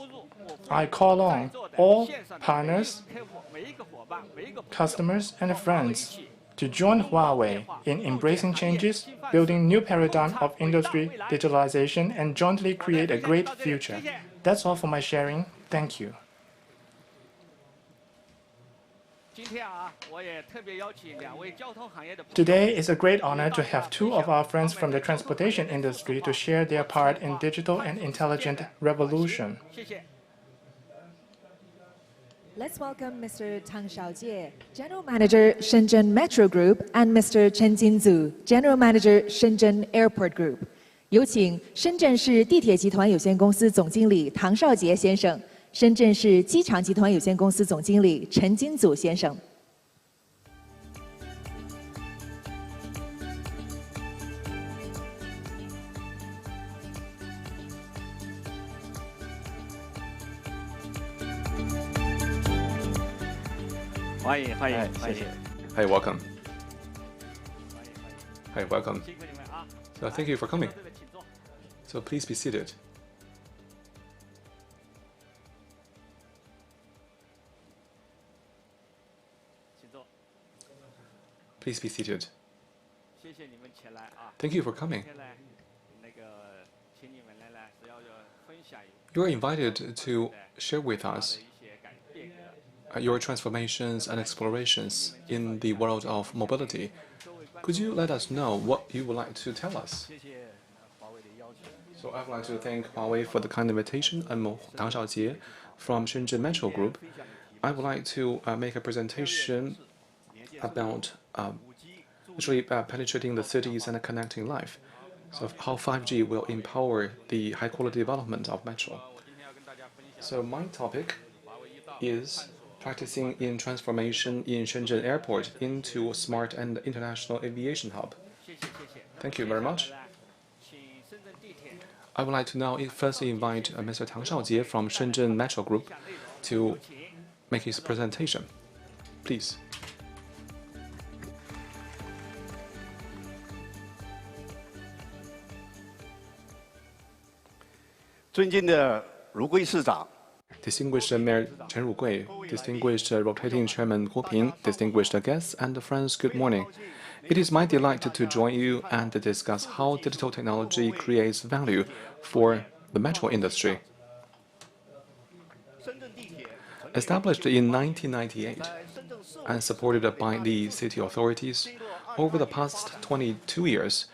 I call on all partners, customers, and friends to join Huawei in embracing changes, building new paradigm of industry digitalization, and jointly create a great future. That's all for my sharing. Thank you. Today is a great honor to have 2 of our friends from the transportation industry to share their part in digital and intelligent revolution. Let's welcome Mr. Tang Shaojie, General Manager, Shenzhen Metro Group, and Mr. Chen Jinzu, General Manager, Shenzhen Airport Group. 有请深圳市地铁集团有限公司总经理唐绍杰先生，深圳市机场集团有限公司总经理陈金祖先生。欢迎欢迎，谢谢。Hi, welcome. Hi, welcome. So thank you for coming. So please be seated. Please be seated. Thank you for coming. You are invited to share with us your transformations and explorations in the world of mobility. Could you let us know what you would like to tell us? So I would like to thank Huawei for the kind invitation. I'm Tang Shaojie from Shenzhen Metro Group. I would like to make a presentation about penetrating the cities and connecting life. So how 5G will empower the high-quality development of metro. So my topic is practicing in transformation in Shenzhen Airport into a smart and international aviation hub. Thank you very much. I would like to now first invite Mr. Tang Shaojie from Shenzhen Metro Group to make his presentation. Please. 尊敬的卢贵市长。 Distinguished Mayor Chen Rugui, distinguished rotating Chairman Guo Ping, distinguished guests and friends, good morning. It is my delight to join you and discuss how digital technology creates value for the metro industry. Established in 1998 and supported by the city authorities, over the past 22 years,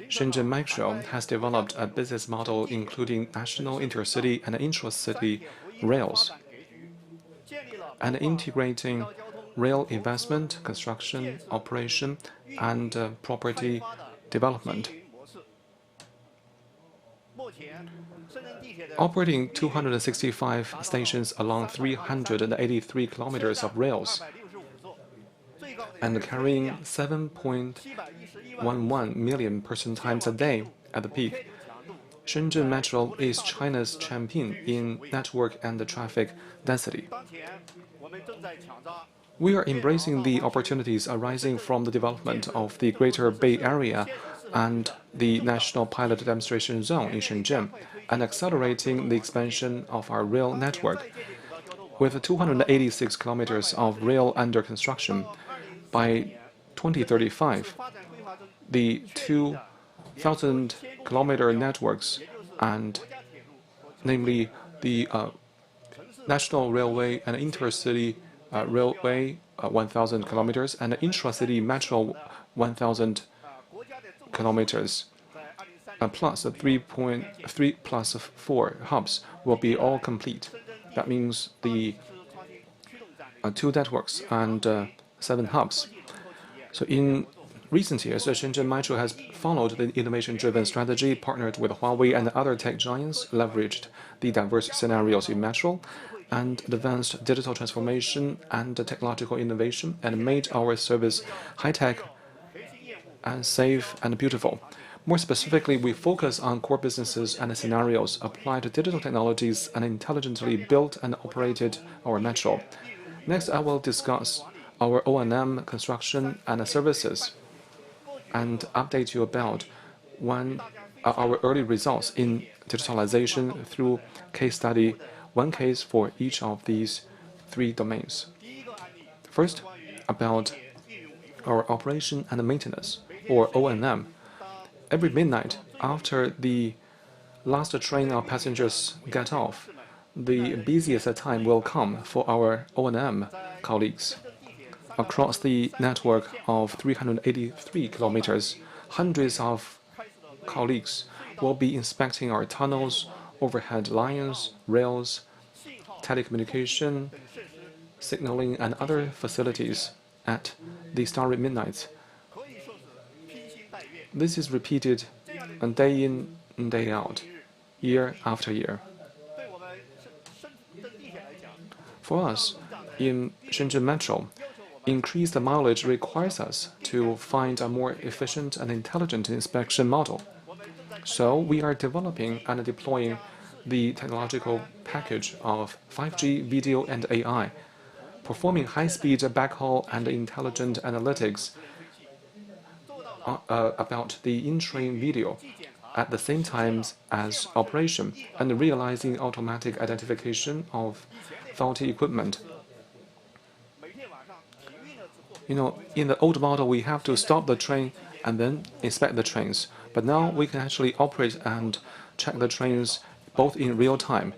Shenzhen Metro has developed a business model including national, intercity, and intra-city rails, and integrating rail investment, construction, operation, and property development. Operating 265 stations along 383 kilometers of rails and carrying 7.11 million person times a day at the peak, Shenzhen Metro is China's champion in network and traffic density. We are embracing the opportunities arising from the development of the Greater Bay Area and the National Pilot Demonstration Zone in Shenzhen, and accelerating the expansion of our rail network. With 286 kilometers of rail under construction, by 2035, the 2,000-kilometer networks, and namely the National Railway and Intercity Railway 1,000 kilometers and intra-city metro 1,000 kilometers, plus the 3.3 plus 4 hubs will be all complete. That means the 2 networks and 7 hubs. So in recent years, the Shenzhen Metro has followed the innovation-driven strategy, partnered with Huawei and other tech giants, leveraged the diverse scenarios in metro, and advanced digital transformation and technological innovation, and made our service high-tech and safe and beautiful. More specifically, we focus on core businesses and scenarios, applied digital technologies, and intelligently built and operated our metro. Next, I will discuss our O&M construction and services, and update you about our early results in digitalization through case study, one case for each of these 3 domains. First, about our operation and maintenance, or O&M. Every midnight, after the last train of passengers get off, the busiest time will come for our O&M colleagues. Across the network of 383 kilometers, hundreds of colleagues will be inspecting our tunnels, overhead lines, rails, telecommunication, signaling, and other facilities at the starry midnight. This is repeated day in and day out, year after year. For us, in Shenzhen Metro, increased mileage requires us to find a more efficient and intelligent inspection model. So we are developing and deploying the technological package of 5G, video, and AI, performing high-speed backhaul and intelligent analytics about the in-train video at the same time as operation, and realizing automatic identification of faulty equipment. In the old model, we have to stop the train and then inspect the trains. But now we can actually operate and check the trains both in real time.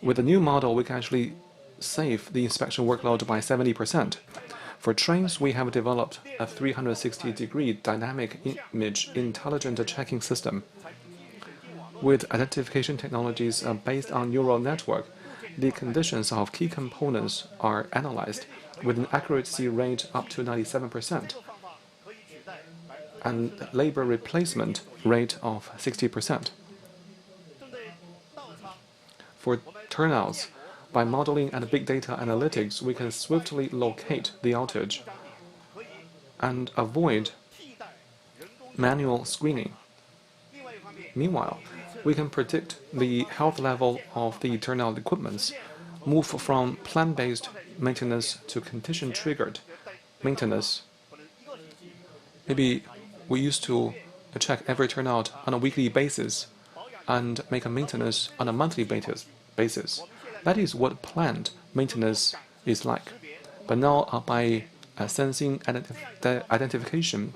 With the new model, we can actually save the inspection workload by 70%. For trains, we have developed a 360-degree dynamic image intelligent checking system. With identification technologies based on neural network, the conditions of key components are analyzed with an accuracy rate up to 97% and labor replacement rate of 60%. For turnouts, by modeling and big data analytics, we can swiftly locate the outage and avoid manual screening. Meanwhile, we can predict the health level of the turnout equipments, move from plan-based maintenance to condition-triggered maintenance. Maybe we used to check every turnout on a weekly basis and make a maintenance on a monthly basis. That is what planned maintenance is like. But now, by sensing and identification,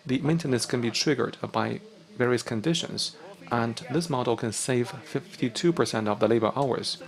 the maintenance can be triggered by various conditions, and this model can save 52% of the labor hours.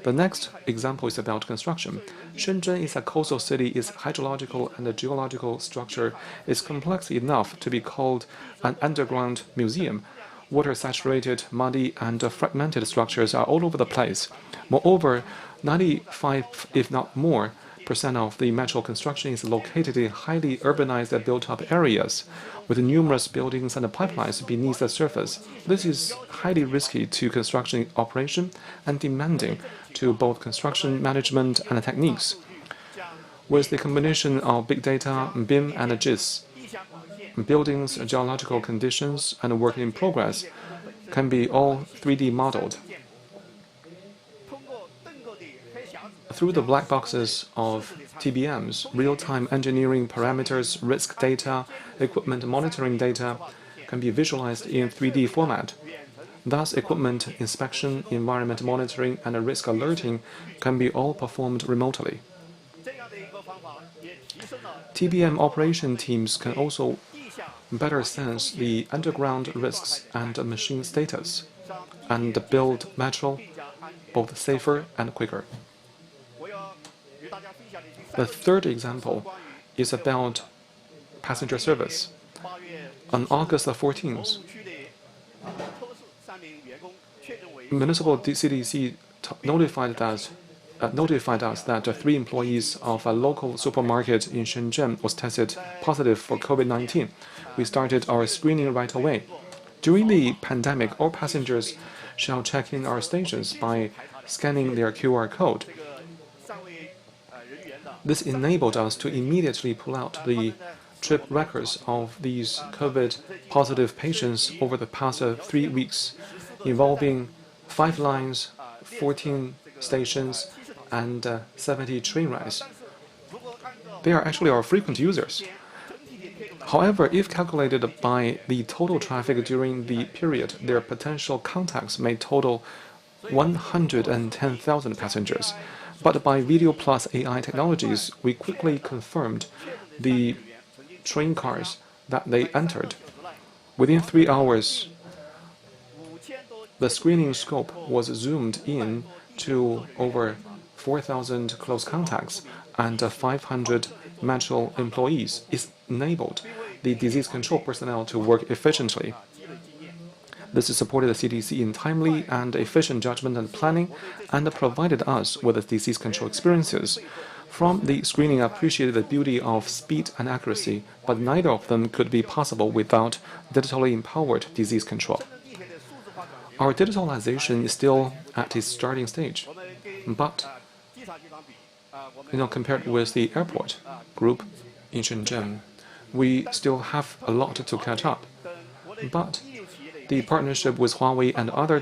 The next example is about construction. Shenzhen is a coastal city. Its hydrological and geological structure is complex enough to be called an underground museum. Water-saturated, muddy, and fragmented structures are all over the place. Moreover, 95, if not more, 80% of the metro construction is located in highly urbanized and built-up areas, with numerous buildings and pipelines beneath the surface. This is highly risky to construction operation and demanding to both construction management and techniques. With the combination of big data, BIM, and GIS, buildings, geological conditions, and work in progress can be all 3D modeled. Through the black boxes of TBMs, real-time engineering parameters, risk data, equipment monitoring data can be visualized in 3D format. Thus, equipment inspection, environment monitoring, and risk alerting can be all performed remotely. TBM operation teams can also better sense the underground risks and machine status, and build metro both safer and quicker. The third example is about passenger service. On August 14th, Municipal CDC notified us that 3 employees of a local supermarket in Shenzhen was tested positive for COVID-19. We started our screening right away. During the pandemic, all passengers shall check in our stations by scanning their QR code. This enabled us to immediately pull out the trip records of these COVID-positive patients over the past 3 weeks, involving 5 lines, 14 stations, and 70 train rides. They are actually our frequent users. However, if calculated by the total traffic during the period, their potential contacts may total 110,000 passengers. But by video plus AI technologies, we quickly confirmed the train cars that they entered. Within 3 hours, the screening scope was zoomed in to over 4,000 close contacts and 500 metro employees. It enabled the disease control personnel to work efficiently. This supported the CDC in timely and efficient judgment and planning, and provided us with disease control experiences. From the screening, I appreciated the beauty of speed and accuracy, but neither of them could be possible without digitally empowered disease control. Our digitalization is still at its starting stage, but compared with the airport group in Shenzhen, we still have a lot to catch up. But the partnership with Huawei and other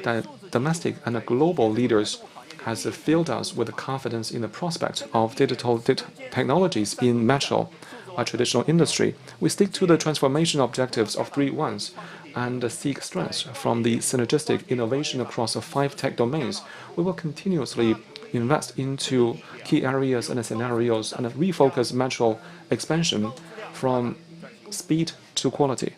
domestic and global leaders has filled us with confidence in the prospect of digital technologies in metro, a traditional industry. We stick to the transformation objectives of 3 ones and seek strengths from the synergistic innovation across 5 tech domains. We will continuously invest into key areas and scenarios and refocus metro expansion from speed to quality.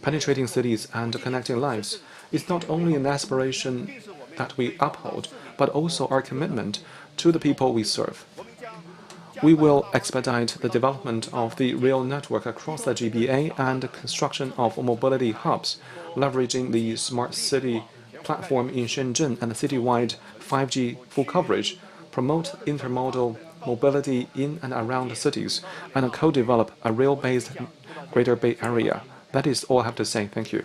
Penetrating cities and connecting lives is not only an aspiration that we uphold, but also our commitment to the people we serve. We will expedite the development of the rail network across the GBA and construction of mobility hubs, leveraging the smart city platform in Shenzhen and the citywide 5G full coverage, promote intermodal mobility in and around the cities, and co-develop a rail-based Greater Bay Area. That is all I have to say. Thank you.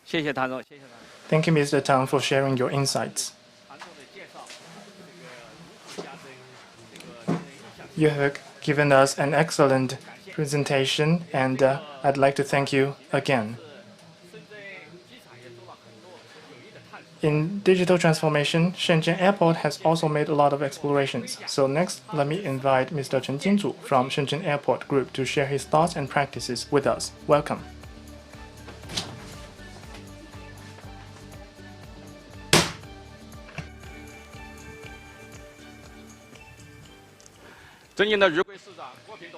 Thank you, Mr. Tang, for sharing your insights. You have given us an excellent presentation, and I'd like to thank you again. In digital transformation, Shenzhen Airport has also made a lot of explorations. So next, let me invite Mr. Chen Jinzu from Shenzhen Airport Group to share his thoughts and practices with us. Welcome.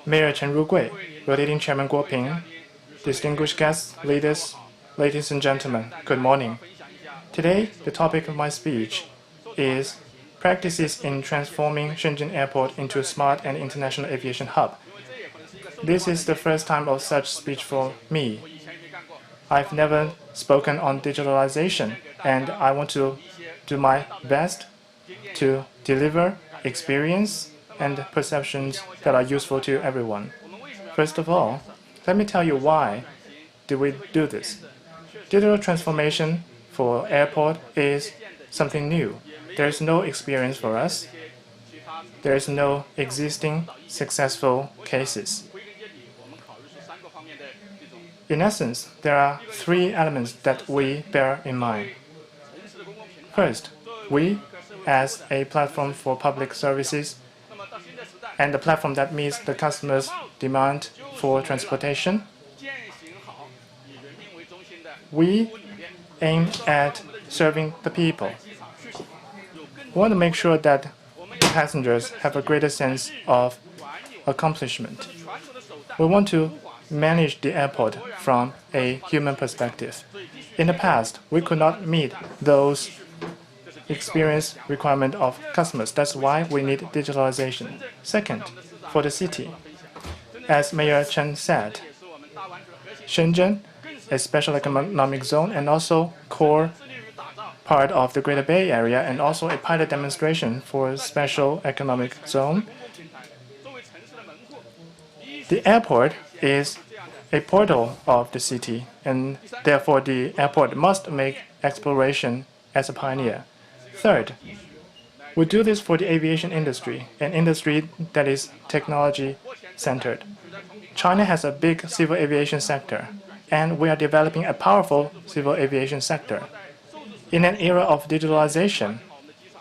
Mayor Chen Rugui, Rotating Chairman Guo Ping, distinguished guests, leaders, ladies and gentlemen, good morning. Today, the topic of my speech is practices in transforming Shenzhen Airport into a smart and international aviation hub. This is the first time of such speech for me. I've never spoken on digitalization, and I want to do my best to deliver experience and perceptions that are useful to everyone. First of all, let me tell you why do we do this. Digital transformation for airport is something new. There is no experience for us. There is no existing successful cases. In essence, there are three elements that we bear in mind. First, we, as a platform for public services and a platform that meets the customer's demand for transportation, we aim at serving the people. We want to make sure that passengers have a greater sense of accomplishment. We want to manage the airport from a human perspective. In the past, we could not meet those experience requirement of customers. That's why we need digitalization. Second, for the city, as Mayor Chen said, Shenzhen, a special economic zone and also core part of the Greater Bay Area and also a pilot demonstration for a special economic zone. The airport is a portal of the city, and therefore the airport must make exploration as a pioneer. Third, we do this for the aviation industry, an industry that is technology-centered. China has a big civil aviation sector, and we are developing a powerful civil aviation sector. In an era of digitalization,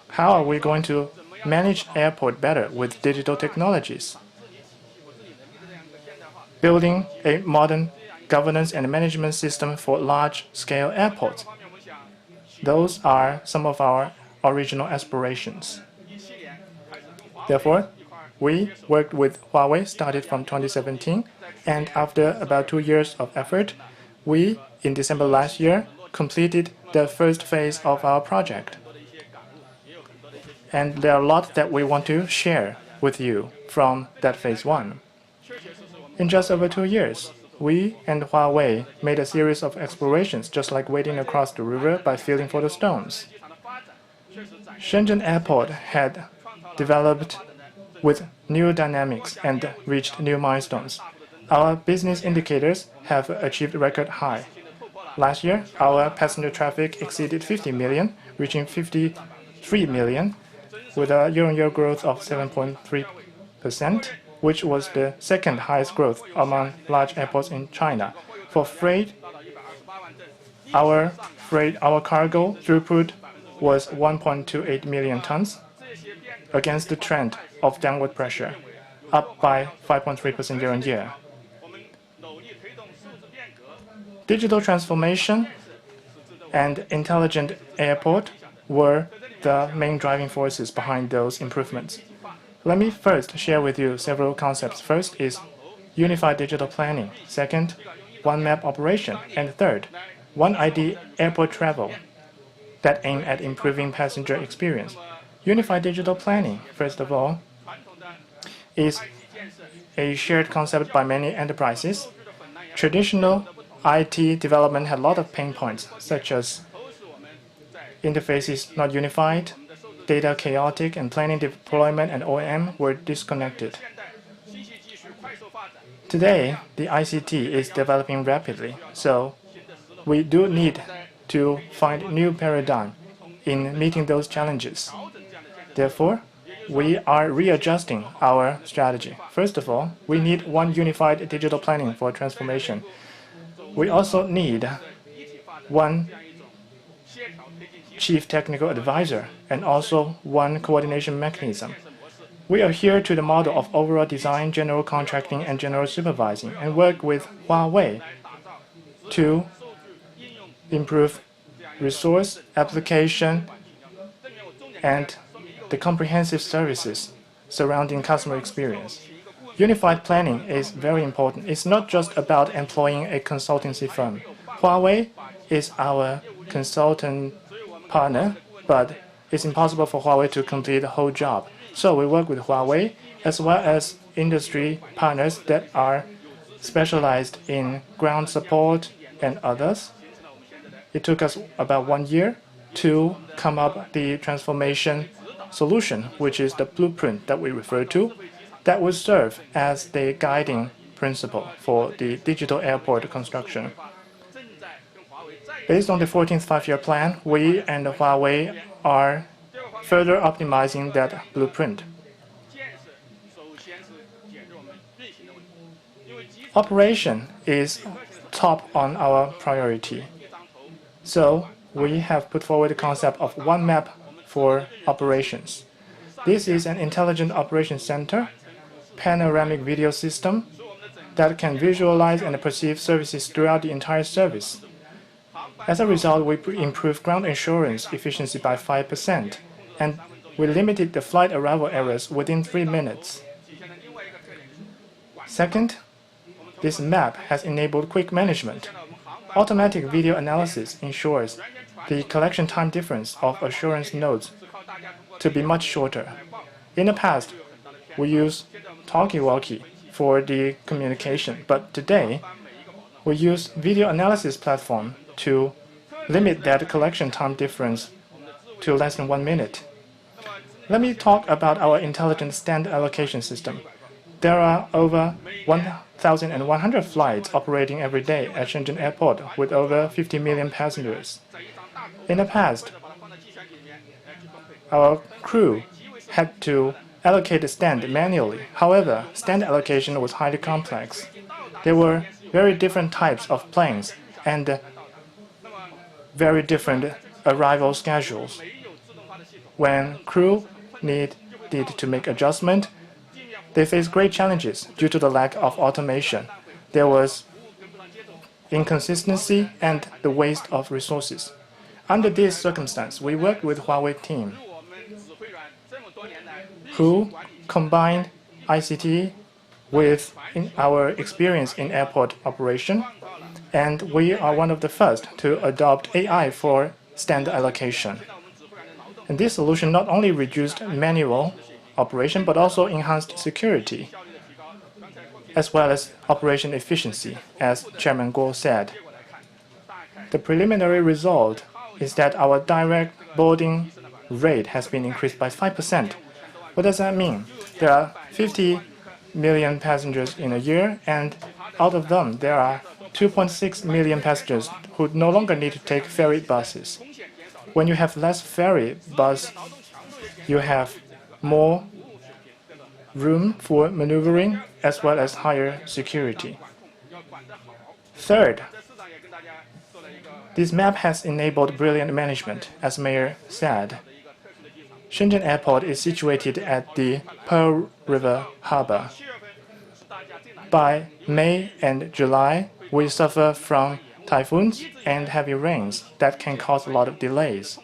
how are we going to manage airport better with digital technologies? Building a modern governance and management system for large-scale airports. Those are some of our original aspirations. Therefore, we worked with Huawei, started from 2017, and after about 2 years of effort, we, in December last year, completed the first phase of our project. And there are a lot that we want to share with you from that phase 1. In just over 2 years, we and Huawei made a series of explorations, just like wading across the river by feeling for the stones. Shenzhen Airport had developed with new dynamics and reached new milestones. Our business indicators have achieved record high. Last year, our passenger traffic exceeded 50 million, reaching 53 million, with a year-on-year growth of 7.3%, which was the second highest growth among large airports in China. For freight, our cargo throughput was 1.28 million tons, against the trend of downward pressure, up by 5.3% year-on-year. Digital transformation and intelligent airport were the main driving forces behind those improvements. Let me first share with you several concepts. First is unified digital planning. Second, one map operation. And third, one ID airport travel that aim at improving passenger experience. Unified digital planning, first of all, is a shared concept by many enterprises. Traditional IT development had a lot of pain points, such as interfaces not unified, data chaotic, and planning, deployment, and OEM were disconnected. Today, the ICT is developing rapidly, so we do need to find new paradigm in meeting those challenges. Therefore, we are readjusting our strategy. First of all, we need one unified digital planning for transformation. We also need one chief technical advisor and also one coordination mechanism. We adhere to the model of overall design, general contracting, and general supervising, and work with Huawei to improve resource application and the comprehensive services surrounding customer experience. Unified planning is very important. It's not just about employing a consultancy firm. Huawei is our consultant partner, but it's impossible for Huawei to complete the whole job. So we work with Huawei as well as industry partners that are specialized in ground support and others. It took us about 1 year to come up the transformation solution, which is the blueprint that we refer to, that will serve as the guiding principle for the digital airport construction. Based on the 14th five-year plan, we and Huawei are further optimizing that blueprint. Operation is top on our priority. So we have put forward the concept of one map for operations. This is an intelligent operation center, panoramic video system that can visualize and perceive services throughout the entire service. As a result, we improved ground insurance efficiency by 5%, and we limited the flight arrival errors within 3 minutes. Second, this map has enabled quick management. Automatic video analysis ensures the collection time difference of assurance nodes to be much shorter. In the past, we used talkie-walkie for the communication, but today, we use video analysis platform to limit that collection time difference to less than 1 minute. Let me talk about our intelligent stand allocation system. There are over 1,100 flights operating every day at Shenzhen Airport with over 50 million passengers. In the past, our crew had to allocate the stand manually. However, stand allocation was highly complex. There were very different types of planes and very different arrival schedules. When crew needed to make adjustment, they faced great challenges due to the lack of automation. There was inconsistency and the waste of resources. Under this circumstance, we worked with Huawei team, who combined ICT with our experience in airport operation, and we are one of the first to adopt AI for stand allocation. And this solution not only reduced manual operation, but also enhanced security, as well as operation efficiency, as Chairman Guo said. The preliminary result is that our direct boarding rate has been increased by 5%. What does that mean? There are 50 million passengers in a year, and out of them, there are 2.6 million passengers who no longer need to take ferry buses. When you have less ferry bus, you have more room for maneuvering as well as higher security. Third, this map has enabled brilliant management, as Mayor said. Shenzhen Airport is situated at the Pearl River Harbor. By May and July, we suffer from typhoons and heavy rains that can cause a lot of delays.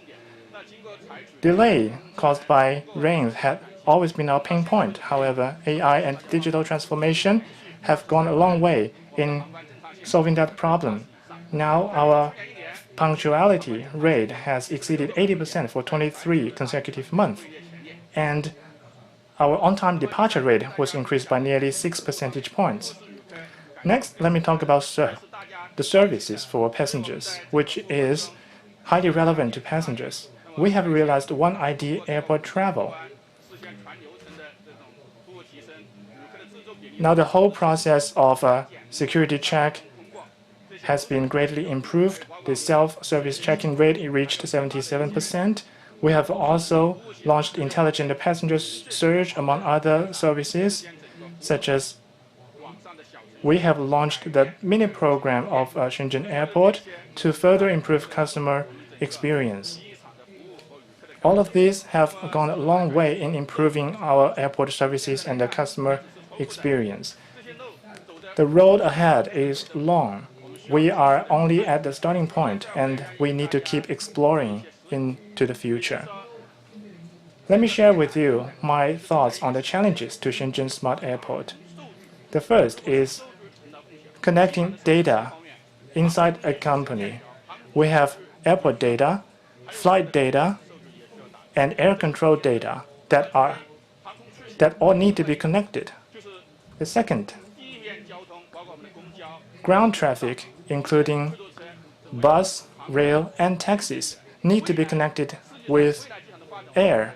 Delay caused by rains had always been our pain point. However, AI and digital transformation have gone a long way in solving that problem. Now our punctuality rate has exceeded 80% for 23 consecutive months, and our on-time departure rate was increased by nearly 6 percentage points. Next, let me talk about the services for passengers, which is highly relevant to passengers. We have realized one ID airport travel. Now the whole process of security check has been greatly improved. The self-service check-in rate reached 77%. We have also launched intelligent passenger search among other services, such as we have launched the mini program of Shenzhen Airport to further improve customer experience. All of these have gone a long way in improving our airport services and the customer experience. The road ahead is long. We are only at the starting point, and we need to keep exploring into the future. Let me share with you my thoughts on the challenges to Shenzhen Smart Airport. The first is connecting data inside a company. We have airport data, flight data, and air control data that all need to be connected. The second, ground traffic, including bus, rail, and taxis, need to be connected with air.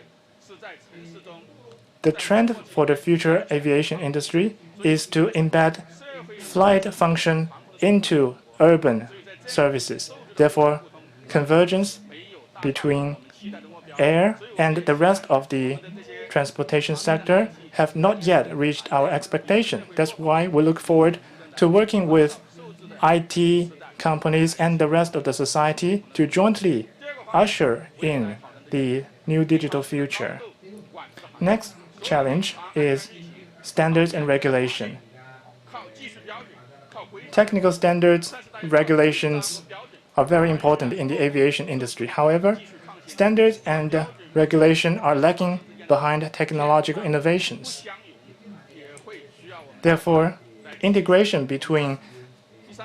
The trend for the future aviation industry is to embed flight function into urban services. Therefore, convergence between air and the rest of the transportation sector have not yet reached our expectation. That's why we look forward to working with IT companies and the rest of the society to jointly usher in the new digital future. Next challenge is standards and regulation. Technical standards, regulations are very important in the aviation industry. However, standards and regulation are lagging behind technological innovations. Therefore, integration between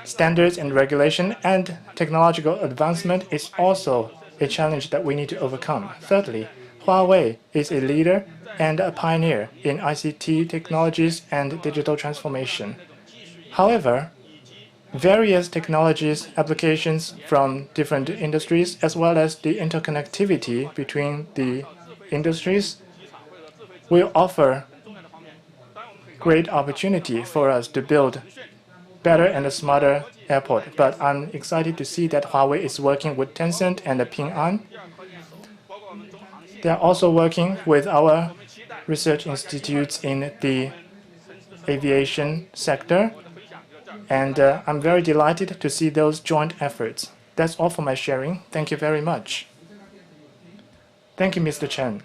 standards and regulation and technological advancement is also a challenge that we need to overcome. Thirdly, Huawei is a leader and a pioneer in ICT technologies and digital transformation. However, various technologies, applications from different industries, as well as the interconnectivity between the industries, will offer great opportunity for us to build better and a smarter airport. But I'm excited to see that Huawei is working with Tencent and Ping An. They are also working with our research institutes in the aviation sector. And I'm very delighted to see those joint efforts. That's all for my sharing. Thank you very much. Thank you, Mr. Chen.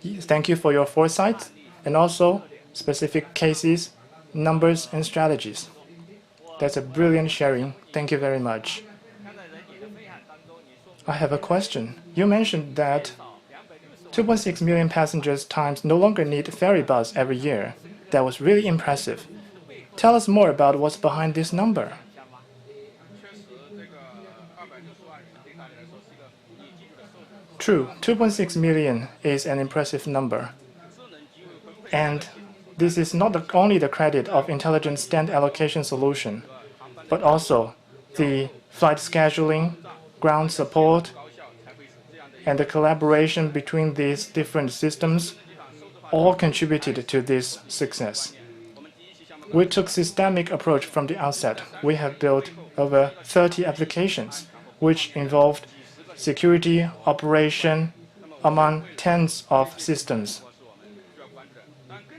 Thank you for your foresight and also specific cases, numbers, and strategies. That's a brilliant sharing. Thank you very much. I have a question. You mentioned that 2.6 million passengers times no longer need ferry bus every year. That was really impressive. Tell us more about what's behind this number. True, 2.6 million is an impressive number. And this is not only the credit of intelligent stand allocation solution, but also the flight scheduling, ground support, and the collaboration between these different systems all contributed to this success. We took systemic approach from the outset. We have built over 30 applications, which involved security, operation, among tens of systems.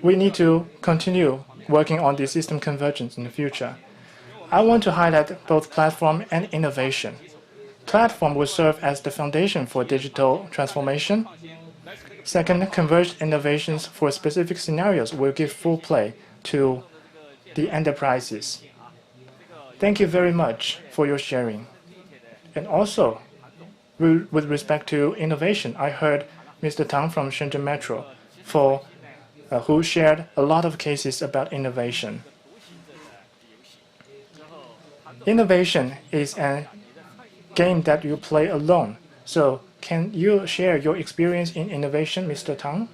We need to continue working on the system convergence in the future. I want to highlight both platform and innovation. Platform will serve as the foundation for digital transformation. Second, converged innovations for specific scenarios will give full play to the enterprises. Thank you very much for your sharing. And also, with respect to innovation, I heard Mr. Tang from Shenzhen Metro who shared a lot of cases about innovation. Innovation is a game that you play alone. So can you share your experience in innovation, Mr. Tang?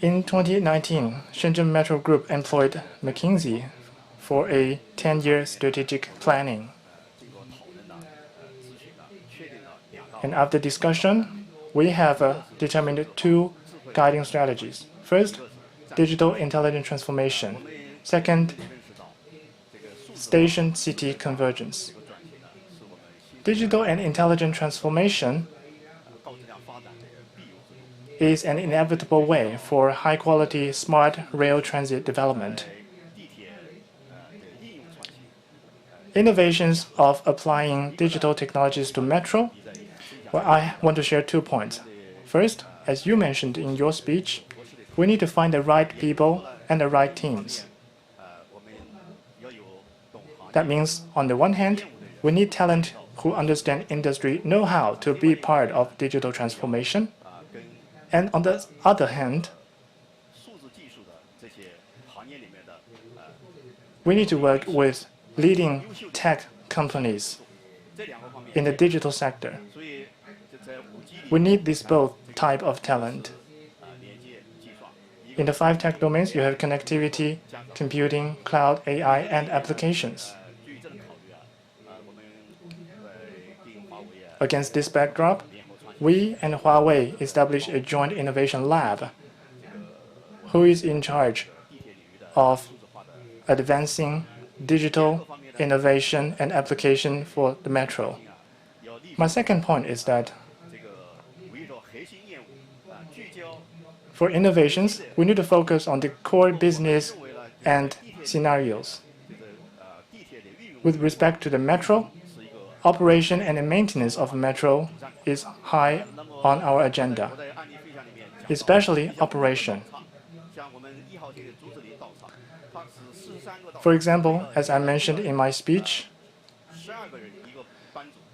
In 2019, Shenzhen Metro Group employed McKinsey for a 10-year strategic planning. And after discussion, we have determined two guiding strategies. First, digital intelligent transformation. Second, station city convergence. Digital and intelligent transformation is an inevitable way for high-quality smart rail transit development. Innovations of applying digital technologies to metro. Well, I want to share 2 points. First, as you mentioned in your speech, we need to find the right people and the right teams. That means, on the one hand, we need talent who understand industry know-how to be part of digital transformation. And on the other hand, we need to work with leading tech companies in the digital sector. We need this both type of talent. In the 5 tech domains, you have connectivity, computing, cloud, AI, and applications. Against this backdrop, we and Huawei established a joint innovation lab who is in charge of advancing digital innovation and application for the metro. My second point is that for innovations, we need to focus on the core business and scenarios. With respect to the metro, operation and maintenance of metro is high on our agenda, especially operation. For example, as I mentioned in my speech,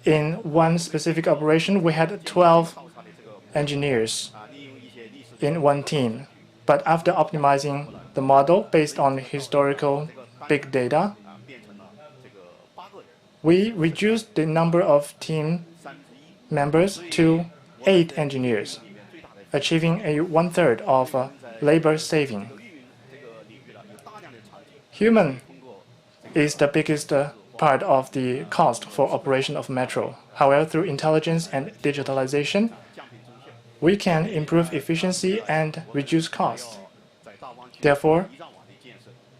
in one specific operation, we had 12 engineers in one team. But after optimizing the model based on historical big data, we reduced the number of team members to 8 engineers, achieving a one-third of labor saving. Human is the biggest part of the cost for operation of metro. However, through intelligence and digitalization, we can improve efficiency and reduce costs. Therefore,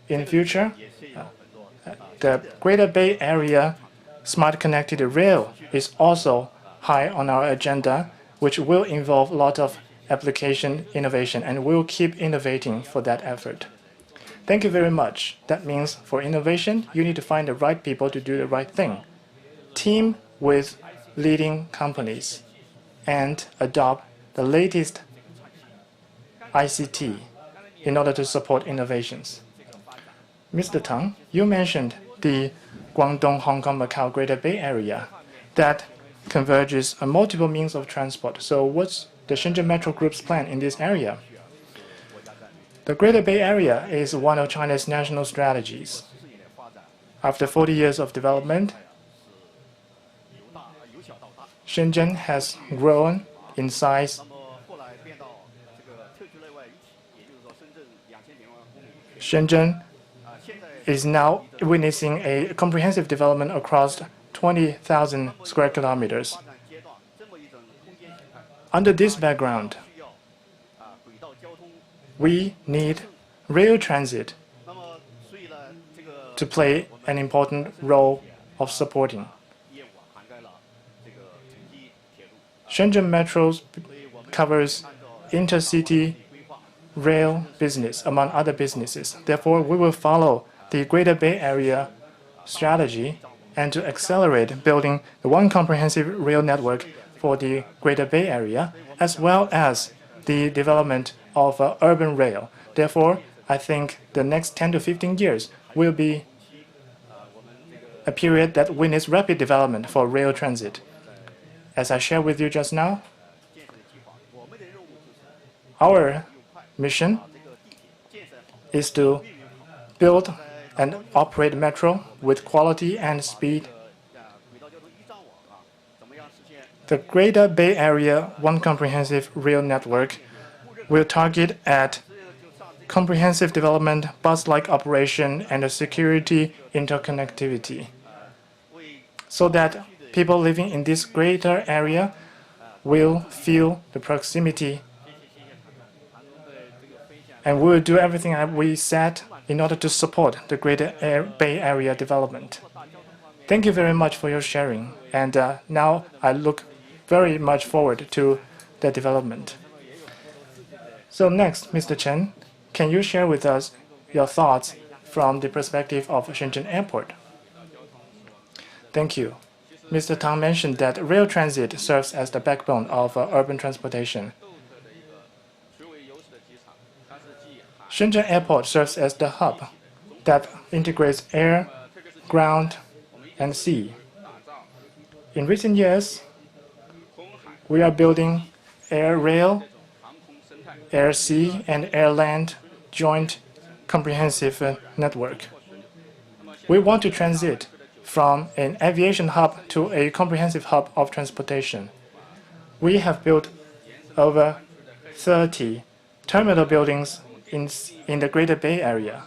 in future, the Greater Bay Area Smart Connected Rail is also high on our agenda, which will involve a lot of application innovation, and we'll keep innovating for that effort. Thank you very much. That means for innovation, you need to find the right people to do the right thing. Team with leading companies and adopt the latest ICT in order to support innovations. Mr. Tang, you mentioned the Guangdong, Hong Kong, Macau Greater Bay Area that converges on multiple means of transport. So what's the Shenzhen Metro Group's plan in this area? The Greater Bay Area is one of China's national strategies. After 40 years of development, Shenzhen has grown in size. Shenzhen is now witnessing a comprehensive development across 20,000 square kilometers. Under this background, we need rail transit to play an important role of supporting. Shenzhen Metro covers intercity rail business, among other businesses. Therefore, we will follow the Greater Bay Area strategy and to accelerate building the one comprehensive rail network for the Greater Bay Area, as well as the development of urban rail. Therefore, I think the next 10 to 15 years will be a period that witness rapid development for rail transit. As I shared with you just now, our mission is to build and operate metro with quality and speed. The Greater Bay Area One Comprehensive Rail Network will target at comprehensive development, bus-like operation, and a security interconnectivity, so that people living in this greater area will feel the proximity, and we will do everything that we said in order to support the Greater Bay Area development. Thank you very much for your sharing, and now I look very much forward to the development. So next, Mr. Chen, can you share with us your thoughts from the perspective of Shenzhen Airport? Thank you. Mr. Tang mentioned that rail transit serves as the backbone of urban transportation. Shenzhen Airport serves as the hub that integrates air, ground, and sea. In recent years, we are building air rail, air sea, and air land joint comprehensive network. We want to transit from an aviation hub to a comprehensive hub of transportation. We have built over 30 terminal buildings in the Greater Bay Area.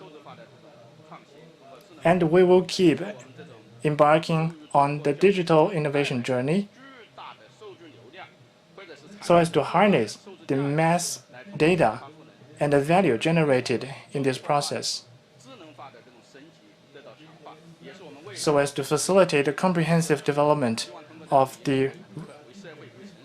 And we will keep embarking on the digital innovation journey so as to harness the mass data and the value generated in this process, so as to facilitate the comprehensive development of the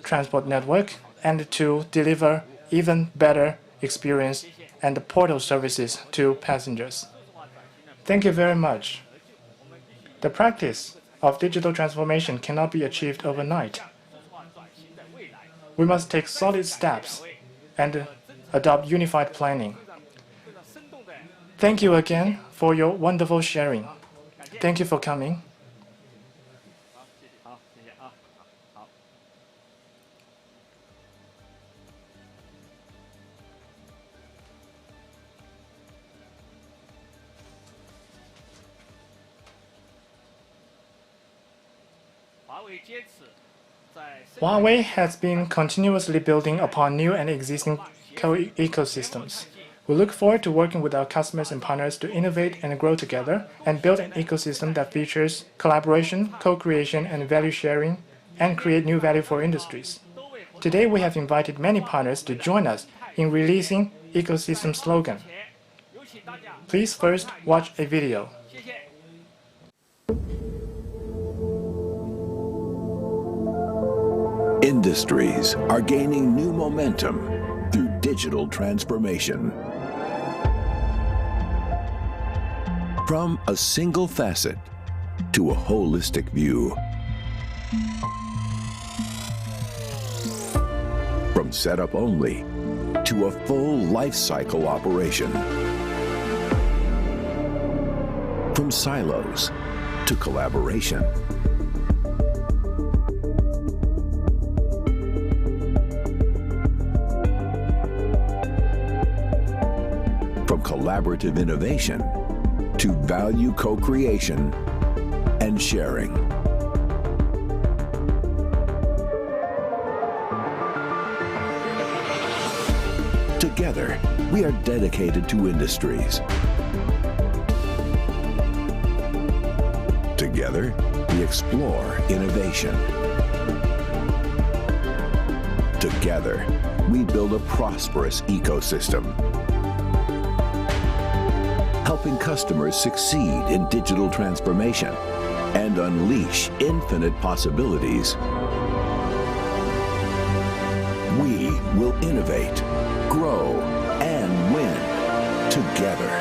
transport network and to deliver even better experience and portal services to passengers. Thank you very much. The practice of digital transformation cannot be achieved overnight. We must take solid steps and adopt unified planning. Thank you again for your wonderful sharing. Thank you for coming. Huawei has been continuously building upon new and existing ecosystems. We look forward to working with our customers and partners to innovate and grow together and build an ecosystem that features collaboration, co-creation, and value sharing, and create new value for industries. Today, we have invited many partners to join us in releasing ecosystem slogan. Please first watch a video. Industries are gaining new momentum through digital transformation. From a single facet to a holistic view. From setup only to a full life cycle operation. From silos to collaboration. From collaborative innovation to value co-creation and sharing. Together, we are dedicated to industries. Together, we explore innovation. Together, we build a prosperous ecosystem, helping customers succeed in digital transformation and unleash infinite possibilities. We will innovate, grow, and win together.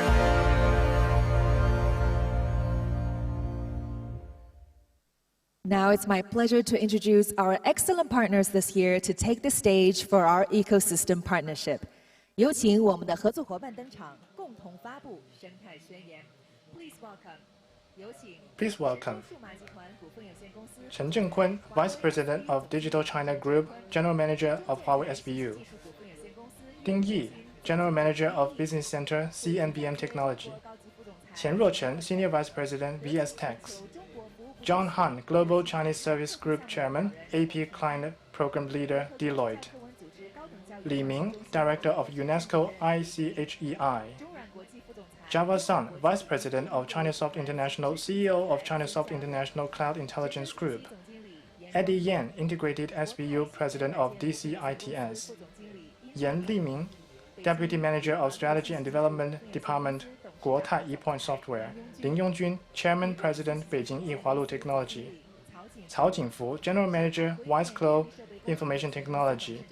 Now it's my pleasure to introduce our excellent partners this year to take the stage for our ecosystem partnership. 有请我们的合作伙伴登场，共同发布生态宣言。Please welcome. 有请 Please welcome 数码集团股份有限公司 Chen Zhengkun, Vice President of Digital China Group, General Manager of Huawei SBU. Ding Yi, General Manager of Business Center, CNBM Technology. Qian Ruochen, Senior Vice President, VS Tax. John Han, Global Chinese Service Group Chairman, AP Client Program Leader, Deloitte. Li Ming, Director of UNESCO ICHEI. Java Sun, Vice President of Chinasoft International, CEO of Chinasoft International Cloud Intelligence Group. Eddie Yan, Integrated SBU President of DCITS. Yan Liming, Deputy Manager of Strategy and Development Department, Guotai ePoint Software. Lin Yongjun, Chairman President, Beijing Yihualu Technology. Cao Jingfu, General Manager, Wiseclow Information Technology.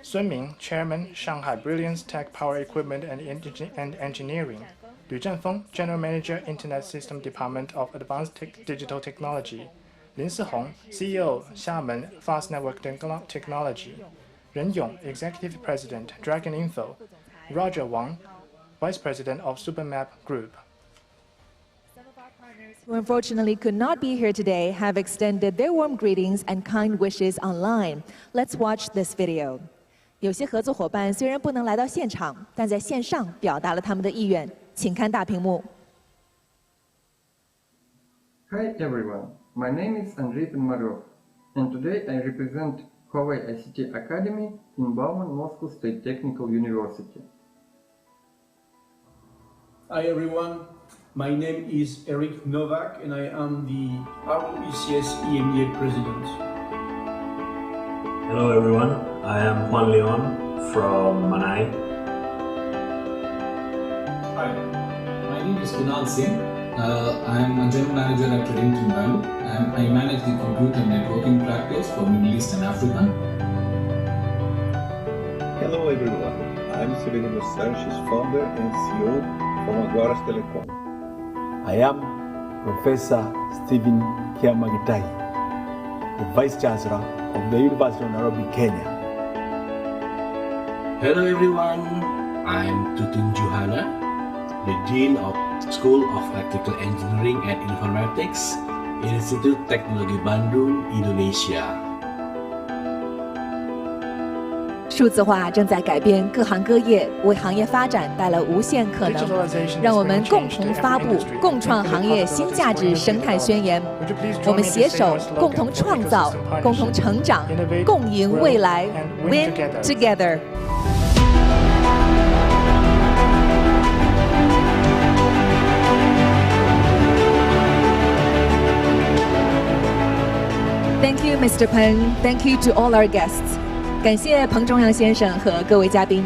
Sun Ming, Chairman, Shanghai Brilliance Tech Power Equipment and Engineering. Liu Zhenfeng, General Manager, Internet System Department of Advanced Digital Technology. Lin Sihong, CEO, Xiamen Fast Network Technology. Ren Yong, Executive President, Dragon Info. Roger Wang, Vice President of Supermap Group. Some of our partners who unfortunately could not be here today have extended their warm greetings and kind wishes online. Let's watch this video. 有些合作伙伴虽然不能来到现场，但在线上表达了他们的意愿，请看大屏幕。Hi everyone, my name is Andrei Penmarov, and today I represent Huawei ICT Academy in Bauman Moscow State Technical University. Hi everyone, my name is Eric Novak and I am the ROECS EMEA President. Hello everyone, I am Juan Leon from Manai. Hi, my name is Kunal Singh. I am a general manager at Reddington Value and I manage the computer networking practice for Middle East and Africa. Hello everyone, I'm Severino Sanchez, founder and CEO from Aguaras Telecom. I am Professor Stephen Kiamagitai, the Vice Chancellor of the University of Nairobi, Kenya. Hello everyone, I'm Tutun Juhana, the Dean of School of Electrical Engineering and Informatics, Institut Teknologi Bandung, Indonesia. 数字化正在改变各行各业，为行业发展带来无限可能。让我们共同发布、共创行业新价值生态宣言。我们携手共同创造、共同成长、共赢未来 ，Win together。Thank you, Mr. Peng. Thank you to all our guests. 感谢彭中阳先生和各位嘉宾。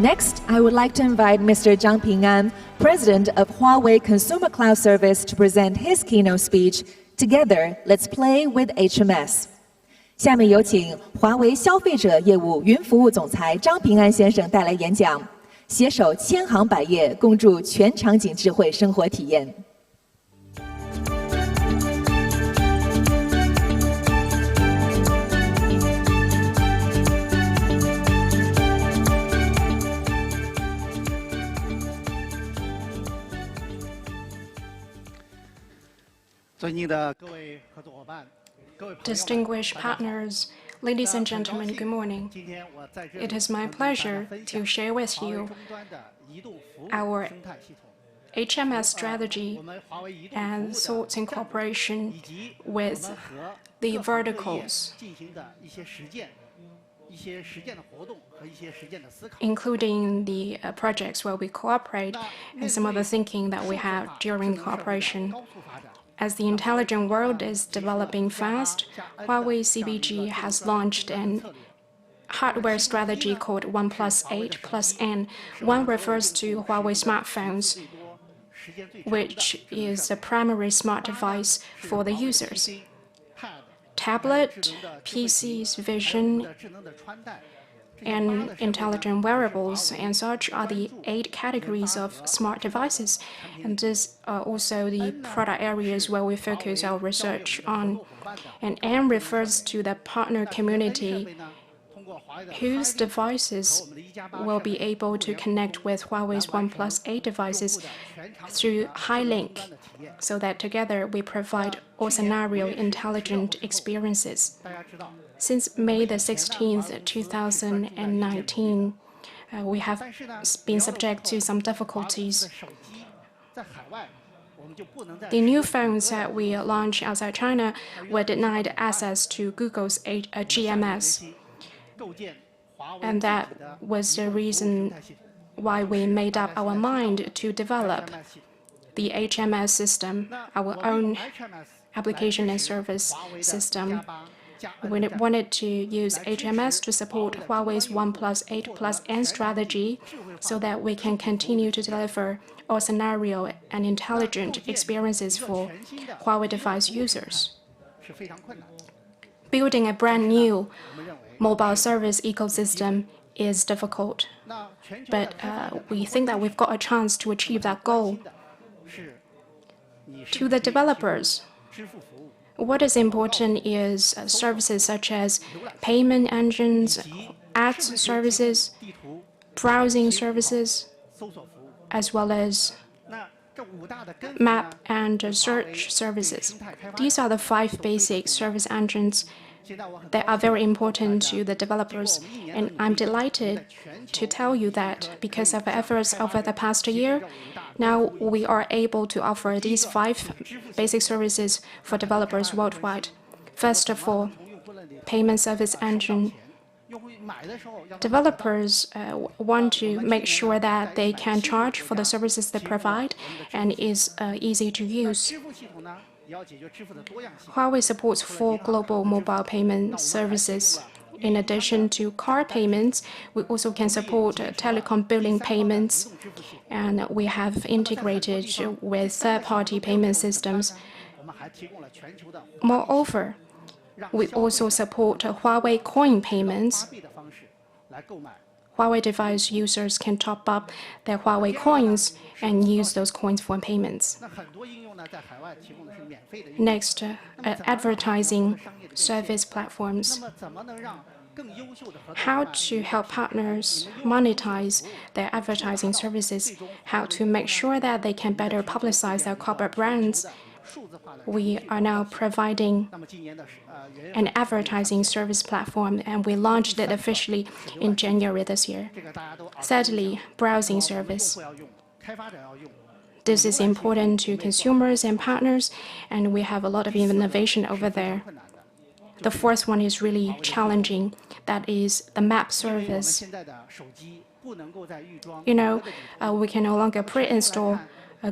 Next, I would like to invite Mr. Zhang Ping'an, President of Huawei Consumer Cloud Service, to present his keynote speech. Together, let's play with HMS. 下面有请华为消费者业务云服务总裁张平安先生带来演讲。携手千行百业，共筑全场景智慧生活体验。尊敬的各位合作伙伴，各位 Distinguished partners, ladies and gentlemen, good morning. It is my pleasure to share with you our HMS strategy and thoughts in cooperation with the verticals, including the projects where we cooperate and some of the thinking that we have during the cooperation. As the intelligent world is developing fast, Huawei CBG has launched an hardware strategy called 1+8+N. One refers to Huawei smartphones, which is a primary smart device for the users. Tablet, PCs, vision, and intelligent wearables and such are the 8 categories of smart devices. And these are also the product areas where we focus our research on. And N refers to the partner community whose devices will be able to connect with Huawei's 1+8 devices through High-Link, so that together we provide all-scenario intelligent experiences. Since May the 16th, 2019, we have been subject to some difficulties. The new phones that we launched outside China were denied access to Google's GMS. And that was the reason why we made up our mind to develop the HMS system, our own application and service system. We wanted to use HMS to support Huawei's 1+8+N strategy so that we can continue to deliver all-scenario and intelligent experiences for Huawei device users. Building a brand new mobile service ecosystem is difficult, but we think that we've got a chance to achieve that goal. To the developers, what is important is services such as payment engines, ads services, browsing services, as well as map and search services. These are the 5 basic service engines that are very important to the developers. And I'm delighted to tell you that because of efforts over the past year, now we are able to offer these 5 basic services for developers worldwide. First of all, payment service engine. Developers want to make sure that they can charge for the services they provide and is easy to use. Huawei supports 4 global mobile payment services. In addition to card payments, we also can support telecom billing payments, and we have integrated with third-party payment systems. Moreover, we also support Huawei coin payments. Huawei device users can top up their Huawei coins and use those coins for payments. Next, advertising service platforms. How to help partners monetize their advertising services, how to make sure that they can better publicize their corporate brands. We are now providing an advertising service platform, and we launched it officially in January this year. Thirdly, browsing service. This is important to consumers and partners, and we have a lot of innovation over there. The fourth one is really challenging. That is the map service. We can no longer pre-install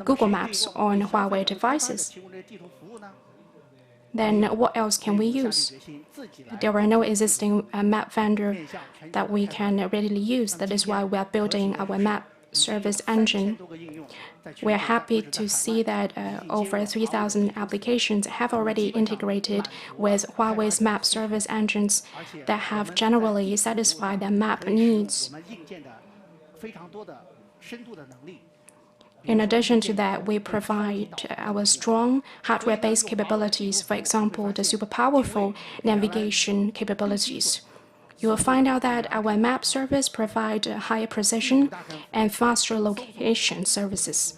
Google Maps on Huawei devices. Then what else can we use? There are no existing map vendor that we can readily use. That is why we are building our map service engine. We are happy to see that over 3,000 applications have already integrated with Huawei's map service engines that have generally satisfied their map needs. In addition to that, we provide our strong hardware-based capabilities, for example, the super powerful navigation capabilities. You will find out that our map service provides higher precision and faster location services.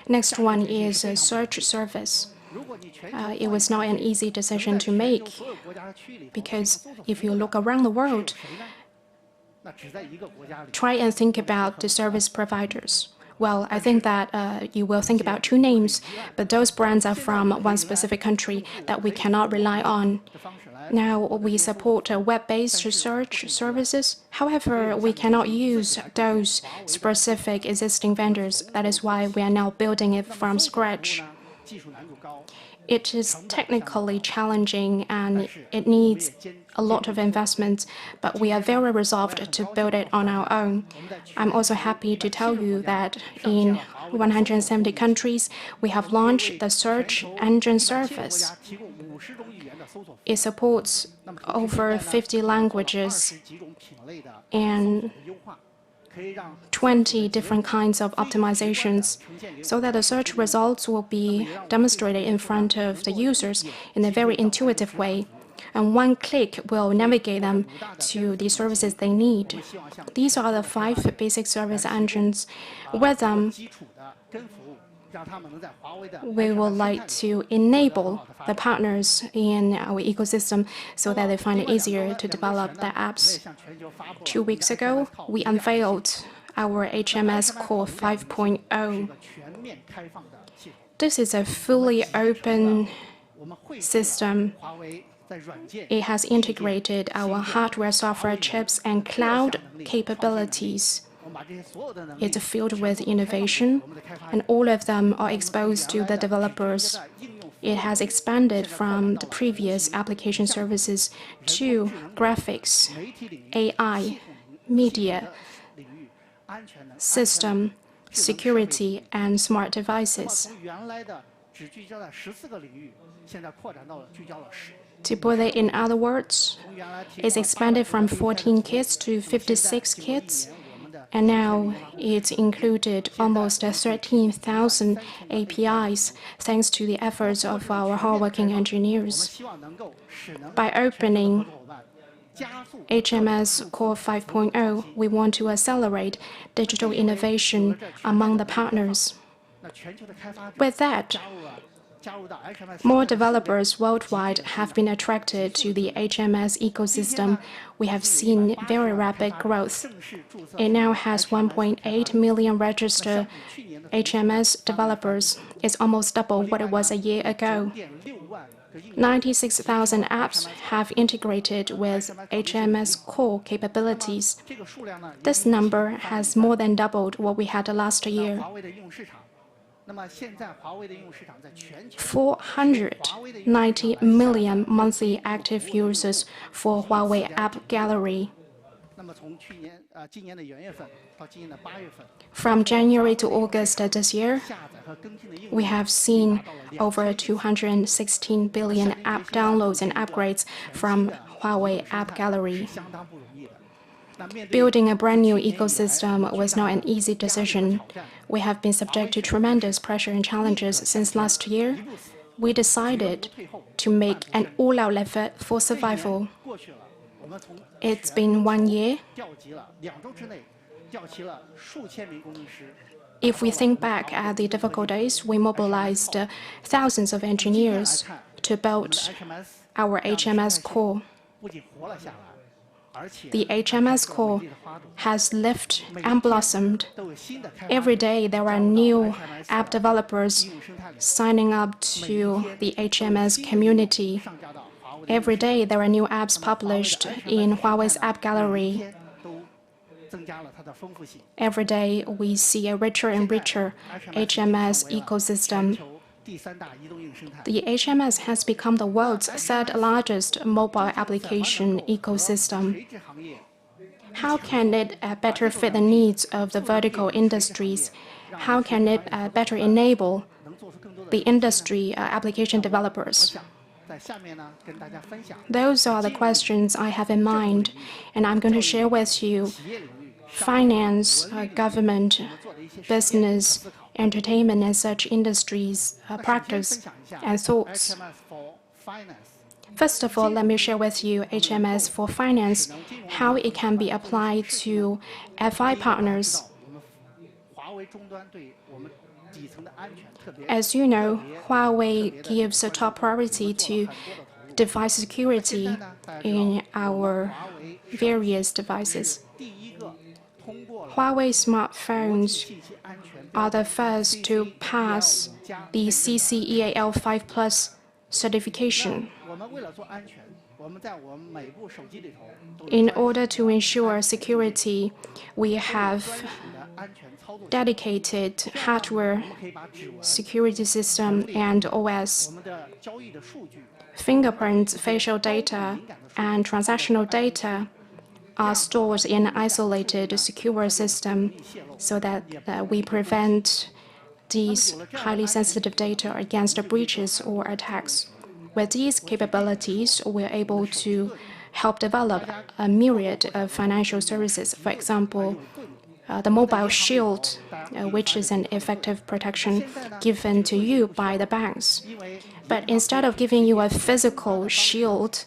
Next one is a search service. It was not an easy decision to make because if you look around the world, try and think about the service providers. Well, I think that you will think about 2 names, but those brands are from one specific country that we cannot rely on. Now, we support web-based search services. However, we cannot use those specific existing vendors. That is why we are now building it from scratch. It is technically challenging and it needs a lot of investment, but we are very resolved to build it on our own. I'm also happy to tell you that in 170 countries, we have launched the search engine service. It supports over 50 languages and 20 different kinds of optimizations so that the search results will be demonstrated in front of the users in a very intuitive way. And one click will navigate them to the services they need. These are the 5 basic service engines. With them, we would like to enable the partners in our ecosystem so that they find it easier to develop their apps. 2 weeks ago, we unveiled our HMS Core 5.0. This is a fully open system. It has integrated our hardware, software chips, and cloud capabilities. It's filled with innovation, and all of them are exposed to the developers. It has expanded from the previous application services to graphics, AI, media, system, security, and smart devices. To put it in other words, it's expanded from 14 kits to 56 kits, and now it's included almost 13,000 APIs thanks to the efforts of our hardworking engineers. By opening HMS Core 5.0, we want to accelerate digital innovation among the partners. With that, more developers worldwide have been attracted to the HMS ecosystem. We have seen very rapid growth. It now has 1.8 million registered HMS developers. It's almost double what it was a year ago. 96,000 apps have integrated with HMS core capabilities. This number has more than doubled what we had last year. 490 million monthly active users for Huawei App Gallery. From January to August this year, we have seen over 216 billion app downloads and upgrades from Huawei App Gallery. Building a brand new ecosystem was not an easy decision. We have been subject to tremendous pressure and challenges since last year. We decided to make an all-out effort for survival. It's been 1 year. If we think back at the difficult days, we mobilized thousands of engineers to build our HMS core. The HMS core has lived and blossomed. Every day there are new app developers signing up to the HMS community. Every day there are new apps published in Huawei's App Gallery. Every day we see a richer and richer HMS ecosystem. The HMS has become the world's third largest mobile application ecosystem. How can it better fit the needs of the vertical industries? How can it better enable the industry application developers? Those are the questions I have in mind, and I'm going to share with you finance, government, business, entertainment, and such industries' practice and thoughts. First of all, let me share with you HMS for finance, how it can be applied to FI partners. As you know, Huawei gives a top priority to device security in our various devices. Huawei smartphones are the first to pass the CCEAL5+ certification. In order to ensure security, we have dedicated hardware security system and OS. Fingerprints, facial data, and transactional data are stored in an isolated, secure system so that we prevent these highly sensitive data against breaches or attacks. With these capabilities, we're able to help develop a myriad of financial services. For example, the mobile shield, which is an effective protection given to you by the banks. But instead of giving you a physical shield,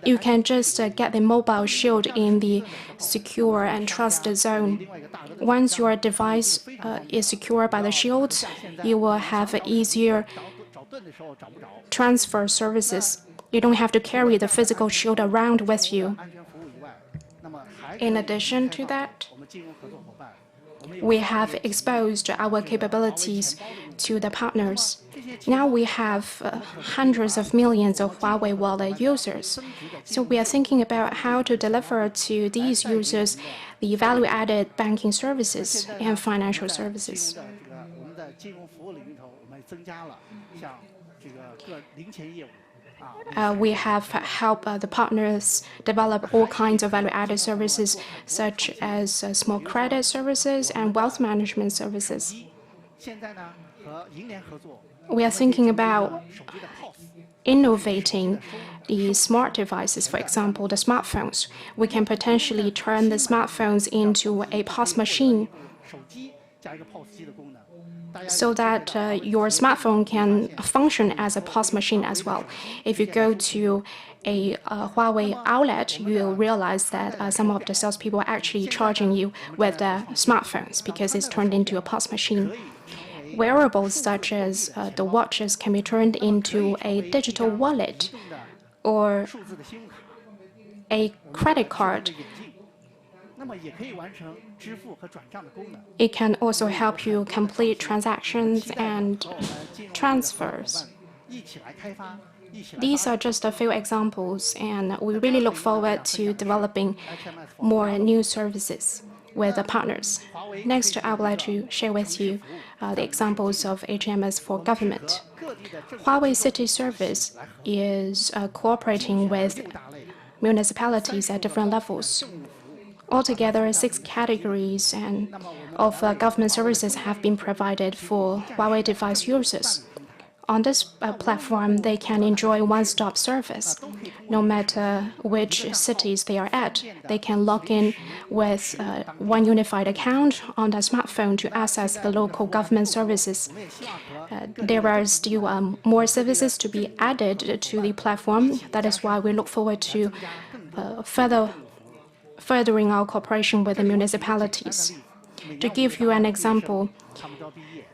you can just get the mobile shield in the secure and trusted zone. Once your device is secured by the shield, you will have easier transfer services. You don't have to carry the physical shield around with you. In addition to that, we have exposed our capabilities to the partners. Now we have hundreds of millions of Huawei Wallet users. So we are thinking about how to deliver to these users the value-added banking services and financial services. We have helped the partners develop all kinds of value-added services, such as small credit services and wealth management services. We are thinking about innovating the smart devices, for example, the smartphones. We can potentially turn the smartphones into a POS machine so that your smartphone can function as a POS machine as well. If you go to a Huawei outlet, you'll realize that some of the salespeople are actually charging you with their smartphones because it's turned into a POS machine. Wearables such as the watches can be turned into a digital wallet or a credit card. It can also help you complete transactions and transfers. These are just a few examples, and we really look forward to developing more new services with the partners. Next, I would like to share with you the examples of HMS for government. Huawei City Service is cooperating with municipalities at different levels. Altogether, 6 categories of government services have been provided for Huawei device users. On this platform, they can enjoy one-stop service. No matter which cities they are at, they can log in with one unified account on their smartphone to access the local government services. There are still more services to be added to the platform. That is why we look forward to furthering our cooperation with the municipalities. To give you an example,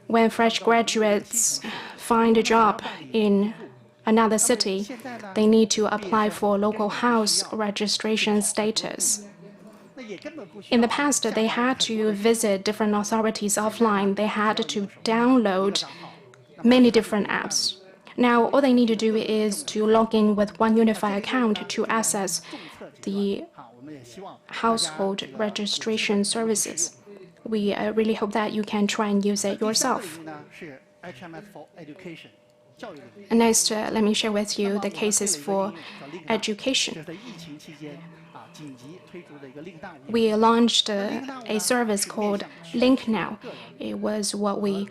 when fresh graduates find a job in another city, they need to apply for local house registration status. In the past, they had to visit different authorities offline. They had to download many different apps. Now, all they need to do is to log in with one unified account to access the household registration services. We really hope that you can try and use it yourself. Next, let me share with you the cases for education. We launched a service called Link Now. It was what we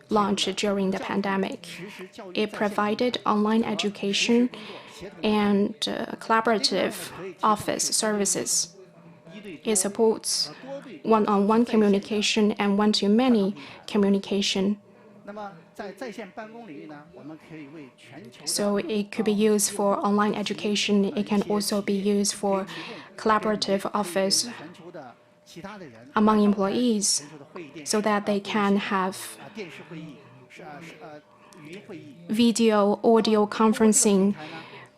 launched during the pandemic. It provided online education and collaborative office services. It supports one-on-one communication and one-to-many communication. So it could be used for online education. It can also be used for collaborative office among employees so that they can have video, audio conferencing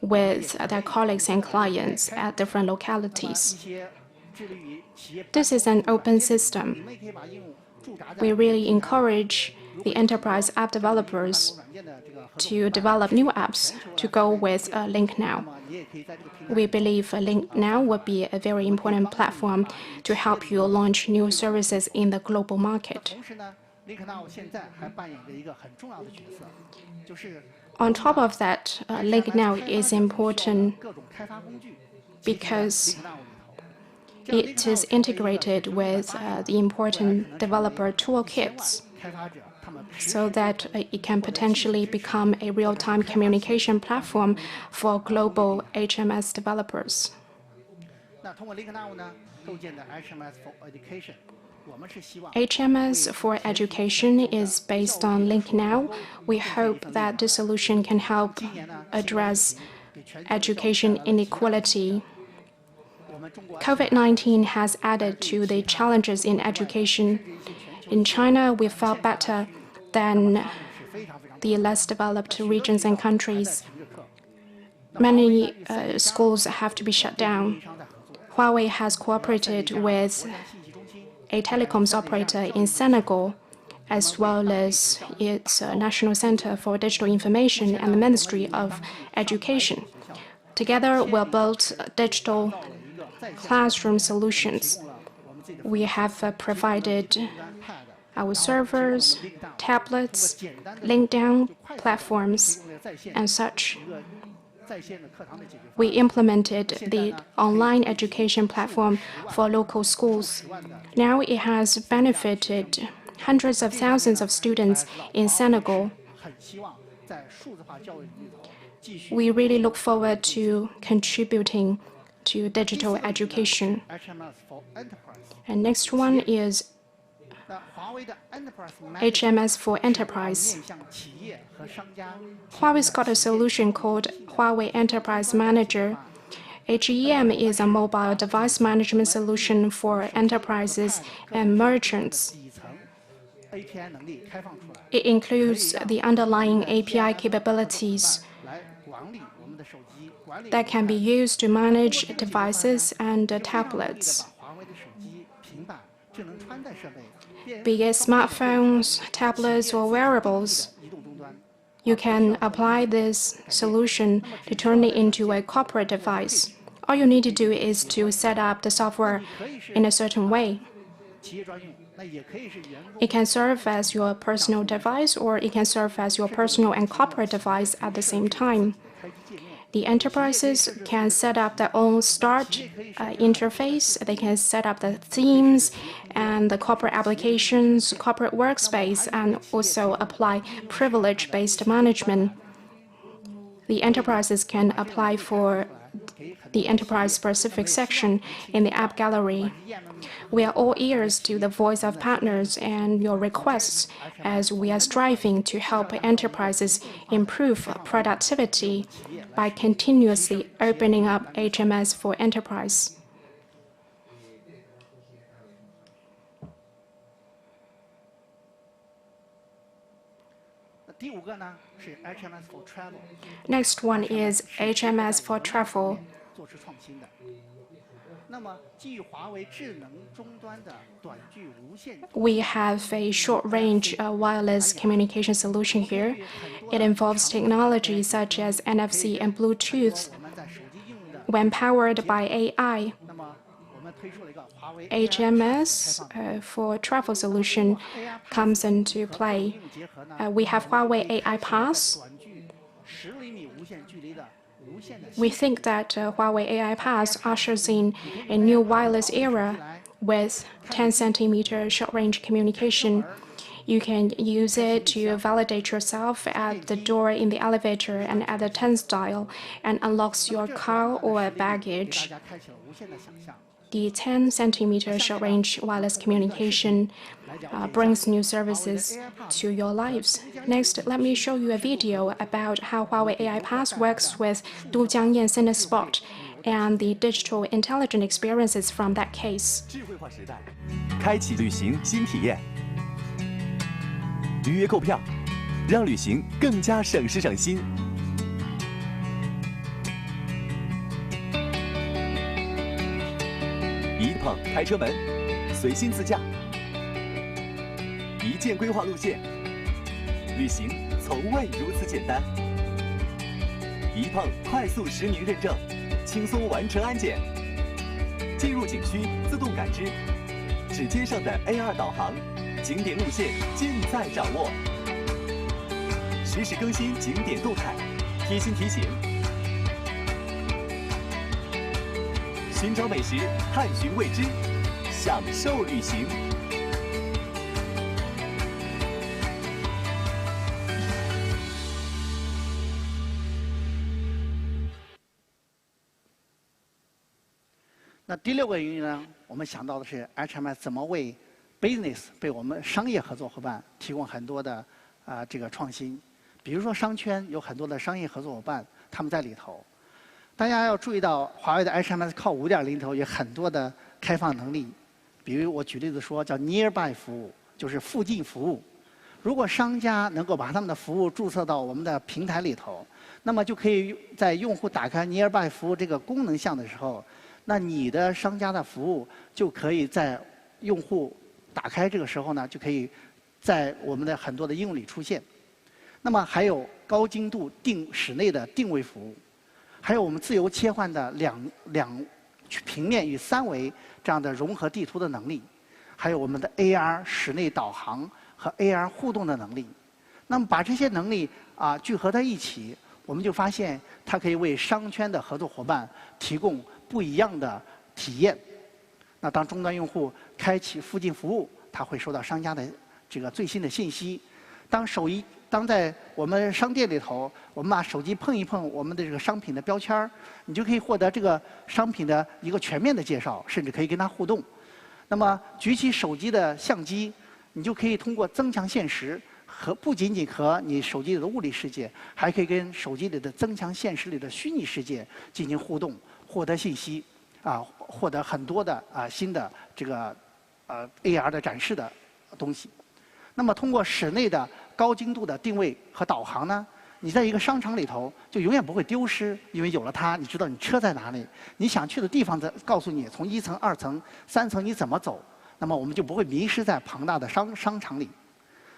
with their colleagues and clients at different localities. This is an open system. We really encourage the enterprise app developers to develop new apps to go with Link Now. We believe Link Now will be a very important platform to help you launch new services in the global market. On top of that, Link Now is important because it is integrated with the important developer toolkits so that it can potentially become a real-time communication platform for global HMS developers. HMS for education is based on Link Now. We hope that the solution can help address education inequality. COVID-19 has added to the challenges in education. In China, we felt better than the less developed regions and countries. Many schools have to be shut down. Huawei has cooperated with a telecoms operator in Senegal, as well as its National Center for Digital Information and the Ministry of Education. Together, we'll build digital classroom solutions. We have provided our servers, tablets, link-down platforms, and such. We implemented the online education platform for local schools. Now it has benefited hundreds of thousands of students in Senegal. We really look forward to contributing to digital education. And next one is HMS for enterprise. Huawei's got a solution called Huawei Enterprise Manager. HEM is a mobile device management solution for enterprises and merchants. It includes the underlying API capabilities that can be used to manage devices and tablets. Be it smartphones, tablets, or wearables, You can apply this solution to turn it into a corporate device. All you need to do is to set up the software in a certain way. It can serve as your personal device, or it can serve as your personal and corporate device at the same time. The enterprises can set up their own start interface. They can set up the themes and the corporate applications, corporate workspace, and also apply privilege-based management. The enterprises can apply for the enterprise-specific section in the app gallery. We are all ears to the voice of partners and your requests, as we are striving to help enterprises improve productivity by continuously opening up HMS for enterprise. Next one is HMS for travel. We have a short-range wireless communication solution here. It involves technology such as NFC and Bluetooth. When powered by AI, HMS for travel solution comes into play. We have Huawei AI Pass. We think that Huawei AI Pass ushers in a new wireless era with 10-centimeter short-range communication. You can use it to validate yourself at the door in the elevator and at the turnstile, and unlocks your car or baggage. The 10-centimeter short-range wireless communication brings new services to your lives. Next, let me show you a video about how Huawei AI Pass works with Dujiangyan Center Spot and the digital intelligent experiences from that case. 开启旅行新体验，预约购票，让旅行更加省时省心。一碰开车门，随心自驾。一键规划路线，旅行从未如此简单。一碰快速实名认证，轻松完成安检。进入景区自动感知，指尖上的 AR 导航，景点路线尽在掌握。实时更新景点动态，贴心提醒。寻找美食，探寻未知，享受旅行。那第6个原因呢，我们想到的是 HMS 怎么为 business 被我们商业合作伙伴提供很多的这个创新。比如说商圈有很多的商业合作伙伴，他们在里头。大家要注意到，华为的 HMS 靠5.0里头有很多的开放能力。比如我举例子说，叫 nearby 服务，就是附近服务。如果商家能够把他们的服务注册到我们的平台里头，那么就可以在用户打开 nearby 服务这个功能项的时候，那你的商家的服务就可以在用户打开这个时候呢，就可以在我们的很多的应用里出现。那么还有高精度室内的定位服务，还有我们自由切换的两平面与3维这样的融合地图的能力，还有我们的 AR 室内导航和 AR 互动的能力。那么把这些能力聚合在一起，我们就发现它可以为商圈的合作伙伴提供不一样的体验。那当终端用户开启附近服务，他会收到商家的这个最新的信息。当在我们商店里头，我们把手机碰一碰我们的这个商品的标签，你就可以获得这个商品的一个全面的介绍，甚至可以跟它互动。那么举起手机的相机，你就可以通过增强现实不仅仅和你手机里的物理世界，还可以跟手机里的增强现实里的虚拟世界进行互动，获得信息，获得很多的新的这个AR 的展示的东西。那么通过室内的高精度的定位和导航呢，你在一个商场里头就永远不会丢失，因为有了它，你知道你车在哪里，你想去的地方告诉你从1层、2层、3层你怎么走，那么我们就不会迷失在庞大的商场里。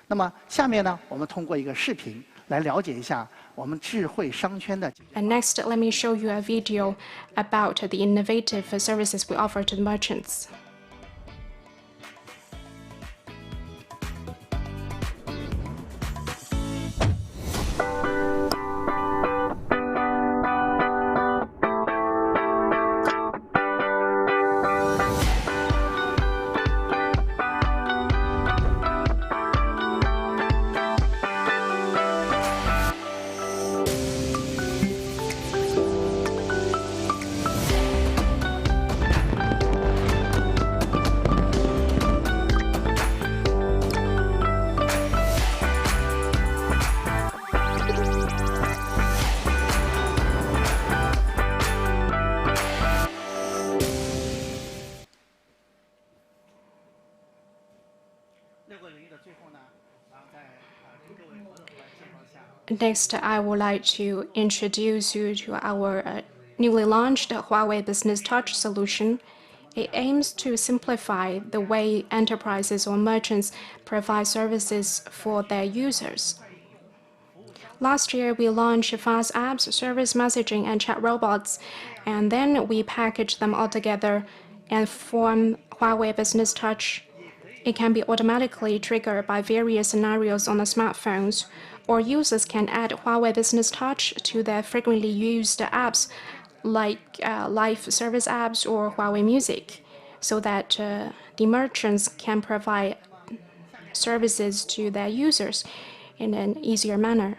那么下面呢，我们通过一个视频来了解一下我们智慧商圈的。And next, let me show you a video about the innovative services we offer to the merchants. Next, I would like to introduce you to our newly launched Huawei Business Touch solution. It aims to simplify the way enterprises or merchants provide services for their users. Last year, we launched fast apps, service messaging, and chat robots, and then we packaged them all together and form Huawei Business Touch. It can be automatically triggered by various scenarios on the smartphones, or users can add Huawei Business Touch to their frequently used apps like live service apps or Huawei Music, so that the merchants can provide services to their users in an easier manner.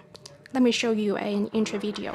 Let me show you an intro video.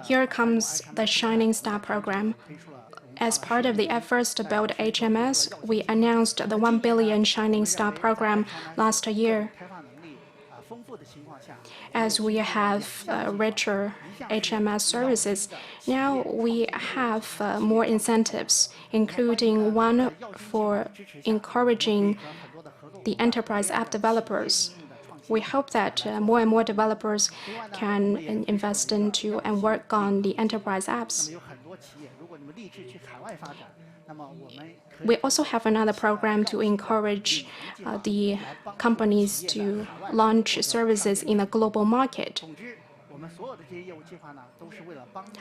Here comes the Shining Star program. As part of the efforts to build HMS, we announced the 1 billion Shining Star program last year. As we have richer HMS services, now we have more incentives, including one for encouraging the enterprise app developers. We hope that more and more developers can invest into and work on the enterprise apps. We also have another program to encourage the companies to launch services in a global market.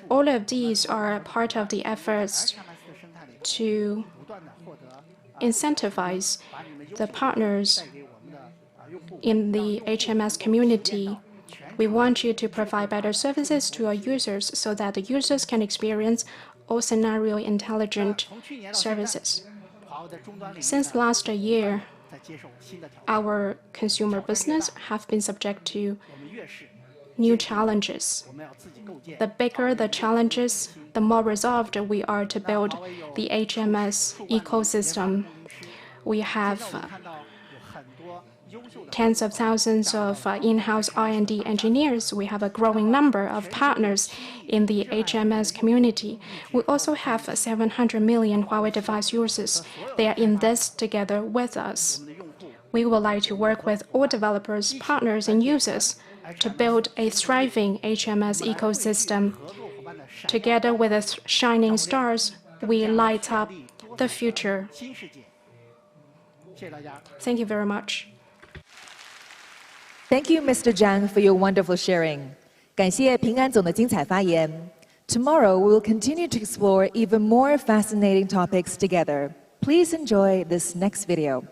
All of these are part of the efforts to incentivize the partners in the HMS community. We want you to provide better services to our users so that the users can experience all scenario intelligent services. Since last year, our consumer business have been subject to new challenges. The bigger the challenges, the more resolved we are to build the HMS ecosystem. We have tens of thousands of in-house R&D engineers. We have a growing number of partners in the HMS community. We also have 700 million Huawei device users. They are in this together with us. We would like to work with all developers, partners, and users to build a thriving HMS ecosystem. Together with the shining stars, we light up the future. Thank you very much. Thank you, Mr. Zhang, for your wonderful sharing. 感谢平安总的精彩发言. Tomorrow, we will continue to explore even more fascinating topics together. Please enjoy this next video.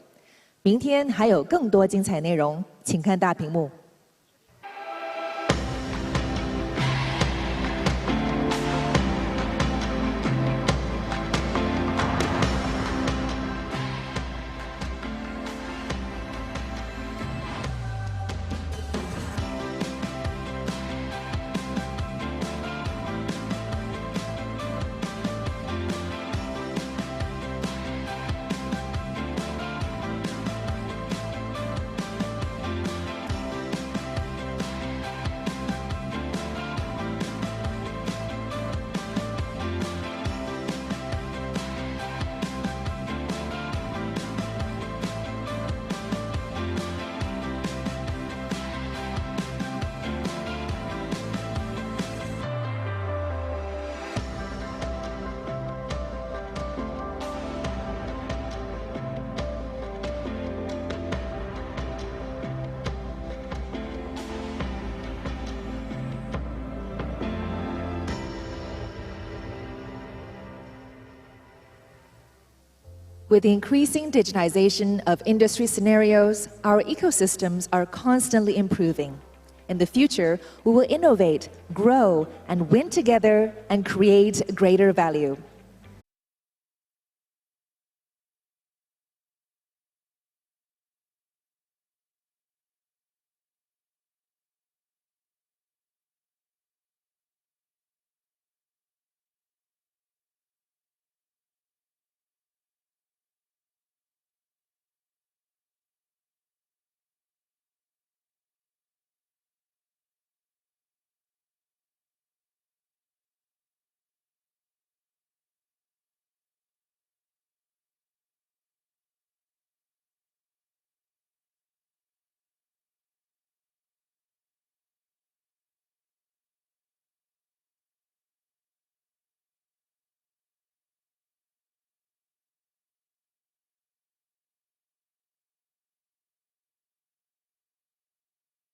明天还有更多精彩内容，请看大屏幕。With the increasing digitization of industry scenarios, our ecosystems are constantly improving. In the future, we will innovate, grow, and win together and create greater value.